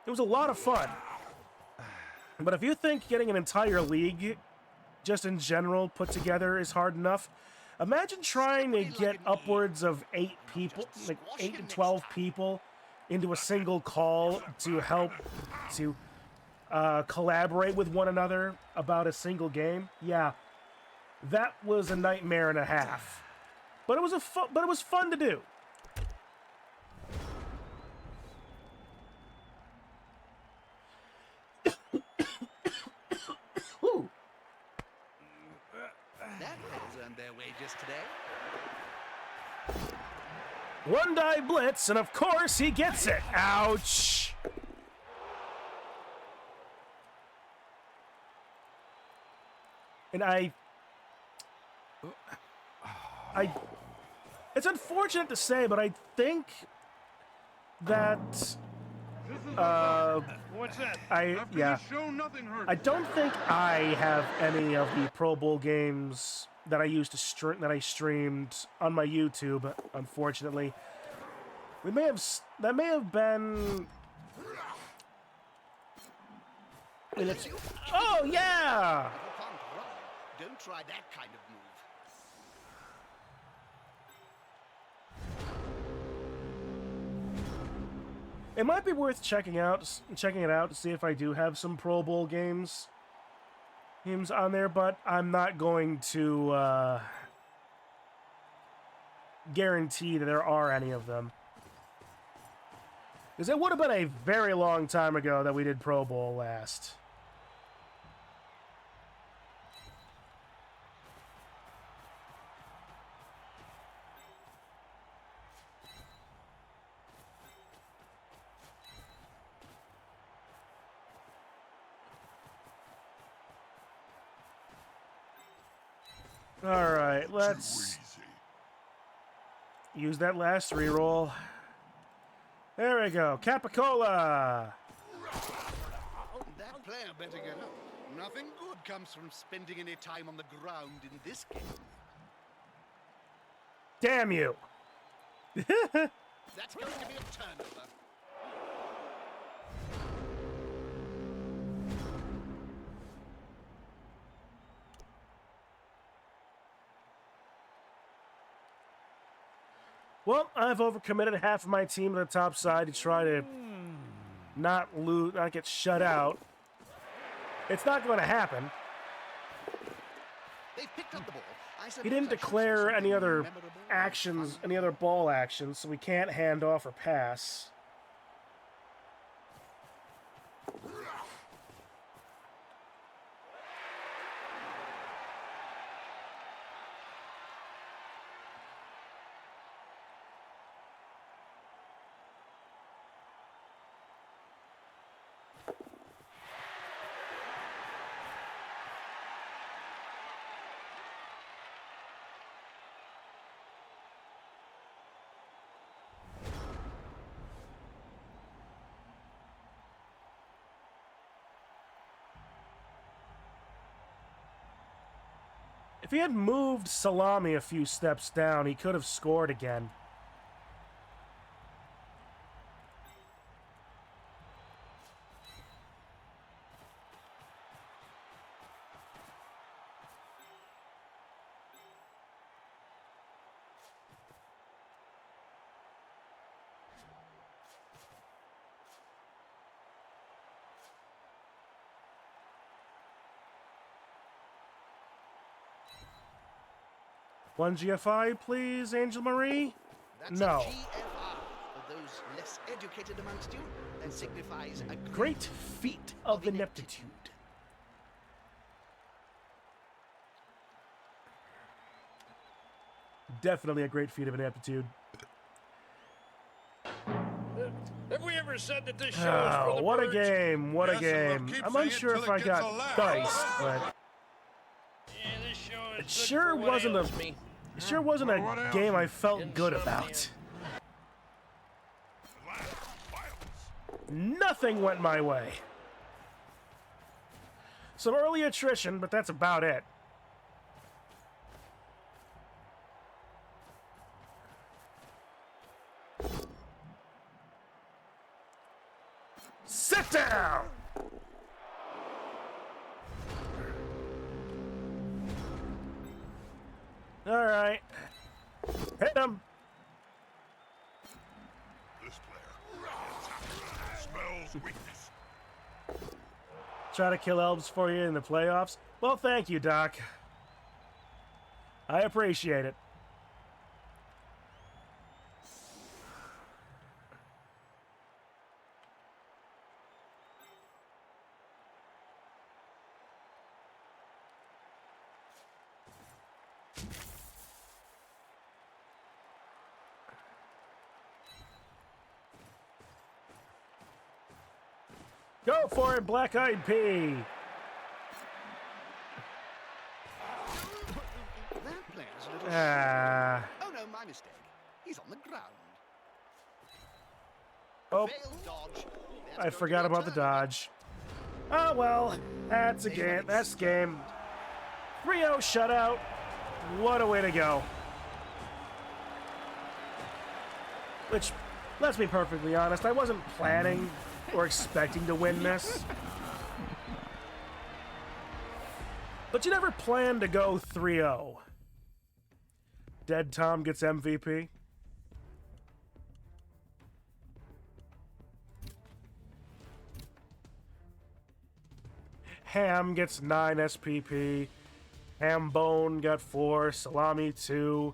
It was a lot of fun. But if you think getting an entire league, just in general, put together is hard enough, imagine trying to get upwards of 8 people, like 8 to 12 people, into a single call to help to collaborate with one another about a single game. Yeah. That was a nightmare and a half, but it was fun to do. That has earned their wages today. One die blitz, and of course he gets it. Ouch. And it's unfortunate to say, but I think that What's that? After the show, nothing hurts. I don't think I have any of the Pro Bowl games that I used to I streamed on my YouTube. Unfortunately, that may have been. Oh yeah! If you can't run, don't try that kind of move. It might be worth checking it out to see if I do have some Pro Bowl games on there, but I'm not going to guarantee that there are any of them. Because it would have been a very long time ago that we did Pro Bowl last. All right, let's use that last reroll. There we go, Capicola. That player better get up. Nothing good comes from spending any time on the ground in this game. Damn you! That's going to be a turnover. Well, I've overcommitted half of my team to the top side to try to not get shut out. It's not going to happen. They've picked up the ball. He didn't declare any other actions, any other ball actions, so we can't hand off or pass. If he had moved Salami a few steps down, he could have scored again. One GFI, please, Angel Marie? That's no. A GFI for those less educated amongst you. That signifies a Great feat of ineptitude. Definitely a great feat of ineptitude. Have we ever said that this show is for the what birds? a game, what a Yes, and we'll game. keep I'm saying it unsure till if it I gets got a laugh. diced, but Yeah, this show is it good sure for what wasn't ails me. What a else? game I felt good Insomnia. about. Nothing went my way. Some early attrition, but that's about it. Sit down! All right. Hit him. This player smells weakness. Try to kill elves for you in the playoffs? Well, thank you, Doc. I appreciate it. Go for it, Black-Eyed Pea! That player's a little Ah. Oh no, my mistake. He's on the ground. Oh, Failed dodge. That's I going to forgot be a about the turn. dodge. Oh, well, that's a game. That's game. 3-0 shutout. What a way to go. Which, let's be perfectly honest, I wasn't planning or expecting to win this. But you never planned to go 3-0. Dead Tom gets MVP. Ham gets 9 SPP. Ham Bone got 4. Salami 2.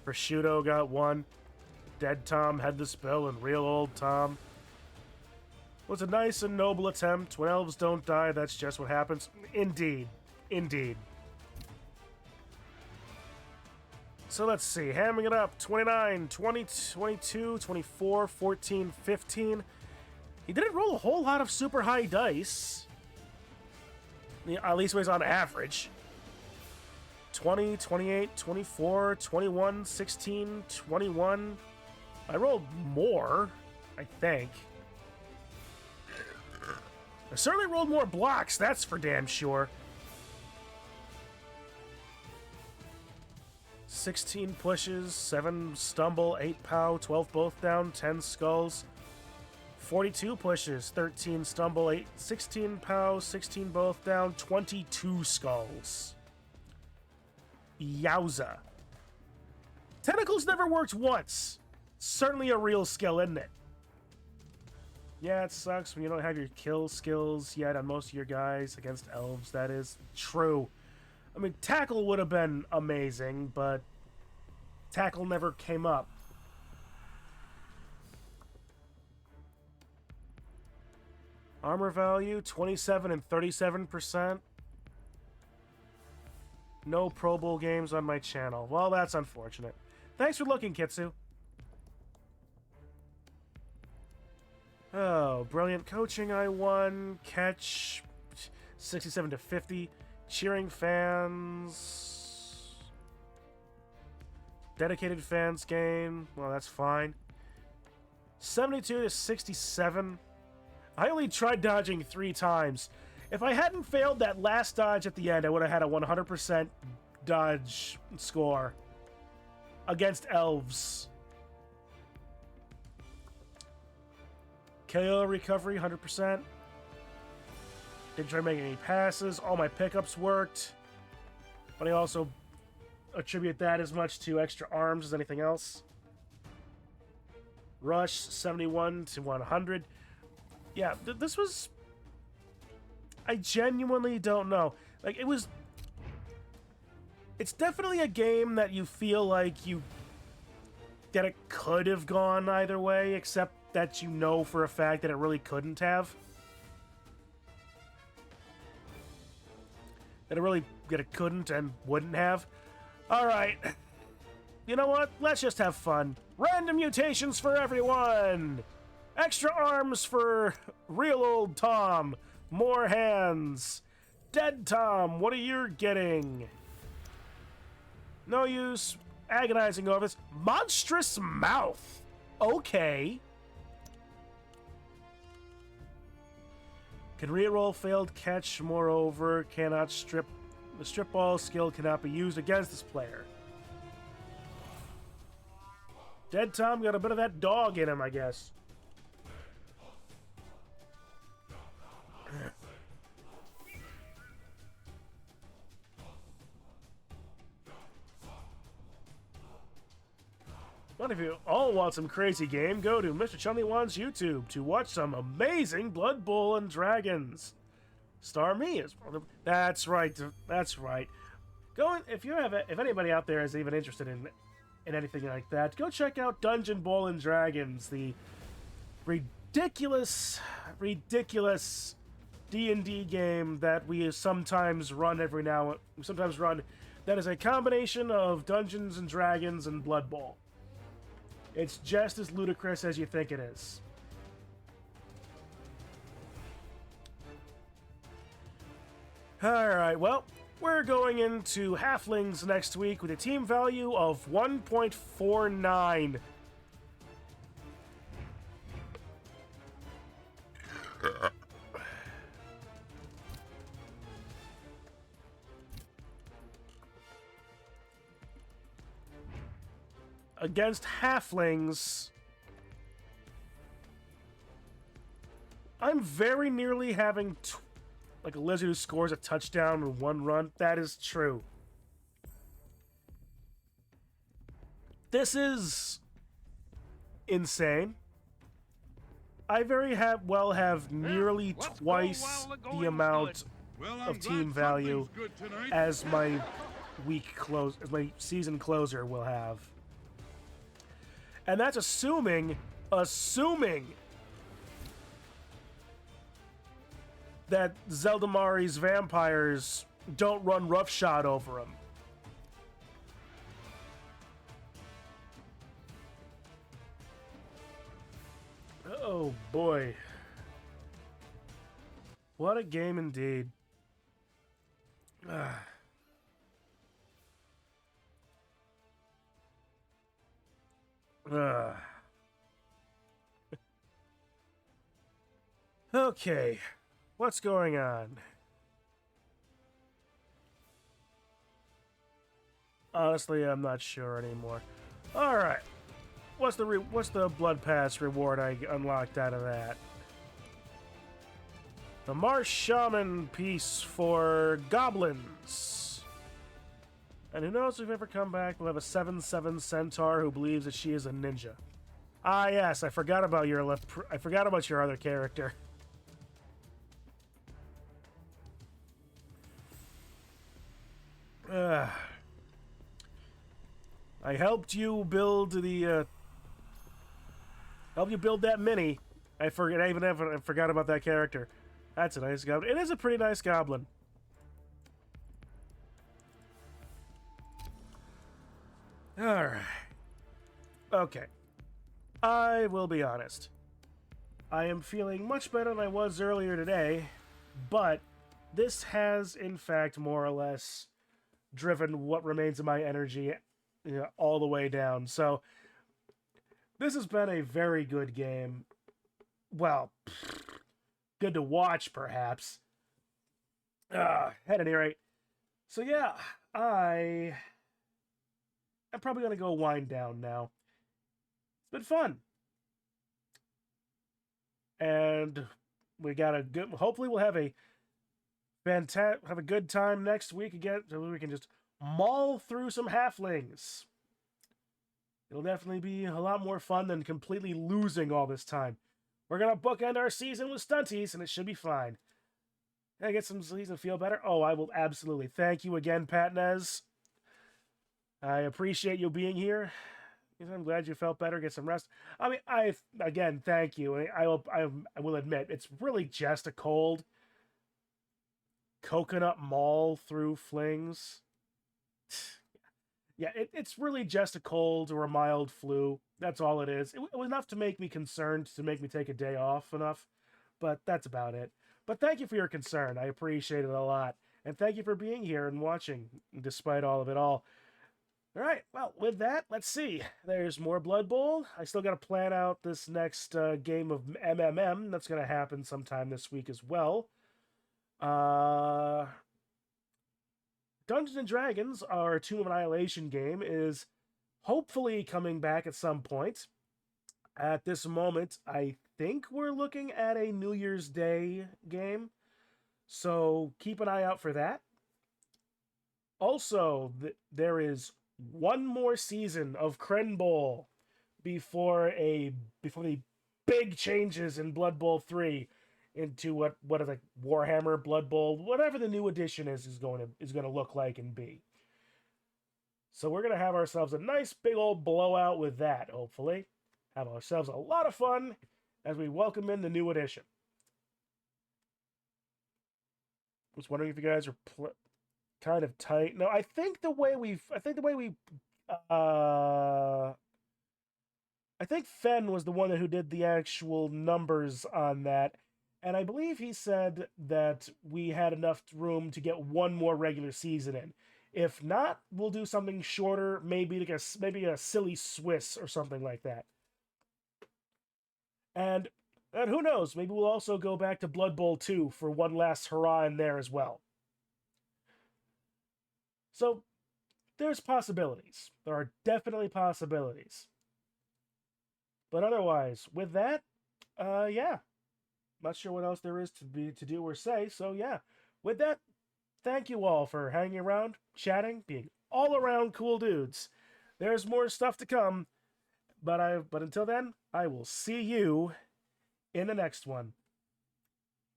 Prosciutto got 1. Dead Tom had the spell, and real old Tom. Was a nice and noble attempt. When elves don't die, that's just what happens. Indeed. Indeed. So let's see. Hamming it up. 29, 20, 22, 24, 14, 15. He didn't roll a whole lot of super high dice. At least was on average. 20, 28, 24, 21, 16, 21. I rolled more, I think. I certainly rolled more blocks, that's for damn sure. 16 pushes, 7 stumble, 8 pow, 12 both down, 10 skulls. 42 pushes, 13 stumble, 16 pow, 16 both down, 22 skulls. Yowza. Tentacles never worked once. Certainly a real skill, isn't it? Yeah, it sucks when you don't have your kill skills yet on most of your guys against elves, that is true. I mean, tackle would have been amazing, but tackle never came up. Armor value, 27 and 37%. No Pro Bowl games on my channel. Well, that's unfortunate. Thanks for looking, Kitsu. Oh, brilliant coaching I won. Catch, 67 to 50. Cheering fans. Dedicated fans game. Well, that's fine. 72 to 67. I only tried dodging 3 times. If I hadn't failed that last dodge at the end, I would have had a 100% dodge score against elves. KO recovery, 100%. Didn't try making any passes. All my pickups worked. But I also attribute that as much to extra arms as anything else. Rush, 71 to 100. Yeah, this was... I genuinely don't know. Like, it was... It's definitely a game that you feel like that it could have gone either way, except that you know for a fact that it really couldn't have. That it couldn't and wouldn't have. Alright. You know what? Let's just have fun. Random mutations for everyone! Extra arms for real old Tom. More hands. Dead Tom, what are you getting? No use agonizing over this. Monstrous mouth. Okay. Can reroll failed catch, moreover, cannot strip. The strip ball skill cannot be used against this player. Dead Tom got a bit of that dog in him, I guess. What if you all want some crazy game, go to Mr. Chumley1's YouTube to watch some amazing Blood Bowl and Dragons. Star me as one of them. That's right. That's right. If anybody out there is even interested in anything like that, go check out Dungeon Bowl and Dragons, the ridiculous D&D game that we sometimes run that is a combination of Dungeons and Dragons and Blood Bowl. It's just as ludicrous as you think it is. Alright, well, we're going into Halflings next week with a team value of 1.49. Against halflings, I'm very nearly having like a lizard who scores a touchdown in one run. That is true. This is insane. I have nearly twice the amount of team value as my season closer will have. And that's assuming that Zeldamari's vampires don't run roughshod over him. Oh boy. What a game indeed. Okay, what's going on? Honestly, I'm not sure anymore. All right, what's the blood pass reward I unlocked out of that? The Marsh Shaman piece for goblins. And who knows if we ever come back, we'll have a 7/7 centaur who believes that she is a ninja. Ah, yes, I forgot about your other character. I helped you build that mini. I forgot about that character. That's a nice goblin. It is a pretty nice goblin. Alright. Okay. I will be honest. I am feeling much better than I was earlier today, but this has, in fact, more or less driven what remains of my energy all the way down. So, this has been a very good game. Well, good to watch, perhaps. At any rate. So, yeah, I'm probably going to go wind down now. It's been fun. And we got a good... Hopefully we'll have a good time next week again, so we can just maul through some halflings. It'll definitely be a lot more fun than completely losing all this time. We're going to bookend our season with stunties, and it should be fine. Can I get some season feel better? Oh, I will absolutely. Thank you again, Patnez. I appreciate you being here. I'm glad you felt better. Get some rest. I mean, again, thank you. I will admit, it's really just a cold. Coconut maul through flings. Yeah, it's really just a cold or a mild flu. That's all it is. It was enough to make me concerned, to make me take a day off enough. But that's about it. But thank you for your concern. I appreciate it a lot. And thank you for being here and watching, despite all of it all. All right, well, with that, let's see. There's more Blood Bowl. I still got to plan out this next game of MMM. That's going to happen sometime this week as well. Dungeons & Dragons, our Tomb of Annihilation game, is hopefully coming back at some point. At this moment, I think we're looking at a New Year's Day game. So keep an eye out for that. Also, there is one more season of Crenbowl before the big changes in Blood Bowl 3 into what is like Warhammer Blood Bowl, whatever the new edition is going to look like and be. So we're going to have ourselves a nice big old blowout with that, hopefully. Have ourselves a lot of fun as we welcome in the new edition. I was wondering if you guys are kind of tight. No, I think Fenn was the one who did the actual numbers on that, and I believe he said that we had enough room to get one more regular season in. If not, we'll do something shorter, maybe a silly Swiss or something like that. And And who knows, maybe we'll also go back to Blood Bowl 2 for one last hurrah in there as well. So, there's possibilities. There are definitely possibilities. But otherwise, with that, yeah. Not sure what else there is to do or say, so yeah. With that, thank you all for hanging around, chatting, being all around cool dudes. There's more stuff to come, but until then, I will see you in the next one.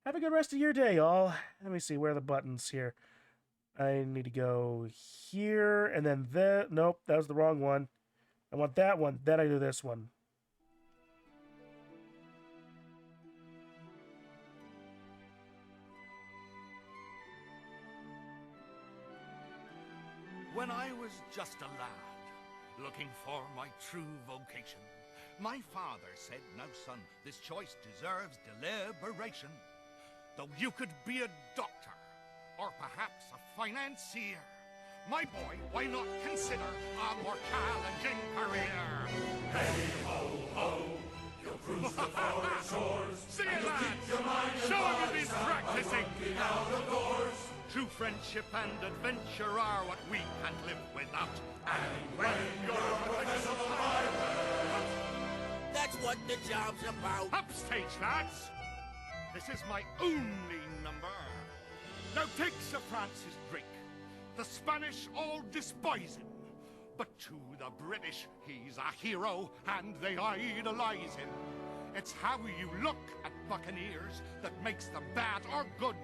Have a good rest of your day, y'all. Let me see, where are the buttons here? I need to go here, and then there. Nope, that was the wrong one. I want that one, then I do this one. When I was just a lad, looking for my true vocation, my father said, "Now, son, this choice deserves deliberation. Though you could be a doctor, or perhaps a financier, my boy, why not consider a more challenging career?" Hey ho ho, you'll cruise the foreign shores. See it, lads! Show him you've been practicing! Out of doors. True friendship and adventure are what we can't live without. And when you're a professional pirate, That's what the job's about. Upstage, lads! This is my only number. Now take Sir Francis Drake. The Spanish all despise him. But to the British, he's a hero, and they idolize him. It's how you look at buccaneers that makes them bad or good.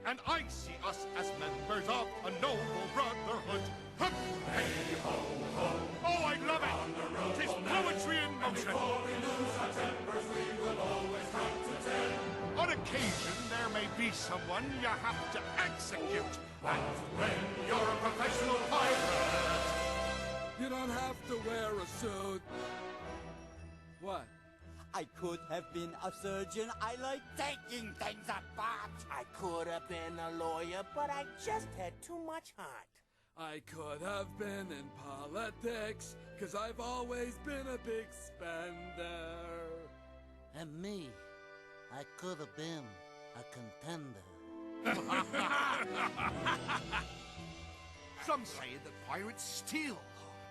And I see us as members of a noble brotherhood. Hup! hey ho ho, Oh, I love it! 'Tis poetry in motion. before we lose our tempers, we will always count to 10. On occasion, there may be someone you have to execute. And when you're a professional pirate, You don't have to wear a suit. What? I could have been a surgeon. I like taking things apart. I could have been a lawyer, but I just had too much heart. I could have been in politics, 'cause I've always been a big spender. And me, I could have been a contender. Some say that pirates steal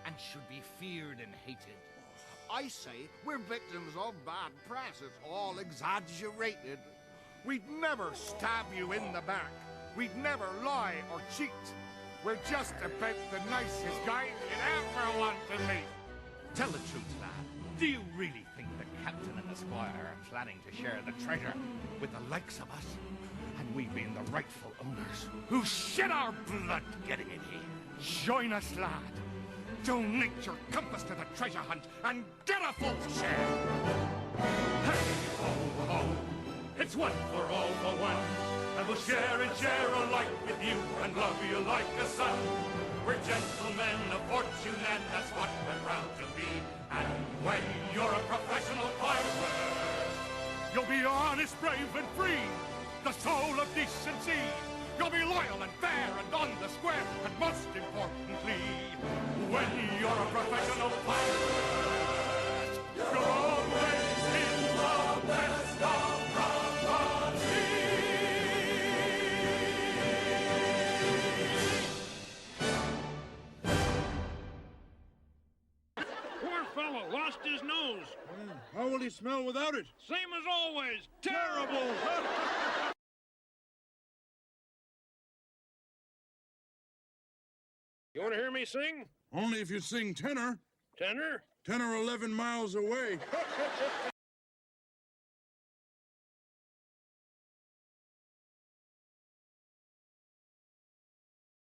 and should be feared and hated. I say we're victims of bad press. It's all exaggerated. We'd never stab you in the back. We'd never lie or cheat. We're just about the nicest guys you'd ever want to meet. Tell the truth, lad. Do you really think the captain and the squire are planning to share the treasure with the likes of us? And we being the rightful owners who shed our blood getting it here. Join us, lad. Donate your compass to the treasure hunt and get a full share. Hey, ho, ho. It's one for all for one. And we'll share and share alike with you and love you like a son. We're gentlemen of fortune and that's what we're proud to be. And when you're a professional pirate, you'll be honest, brave and free. The soul of decency. You'll be loyal and fair and on the square. And most importantly, when you're a professional pirate, you're always in the best of company. Poor fellow lost his nose. How will he smell without it? Same as always. Terrible. You want to hear me sing? Only if you sing tenor. Tenor? 10 or 11 miles away.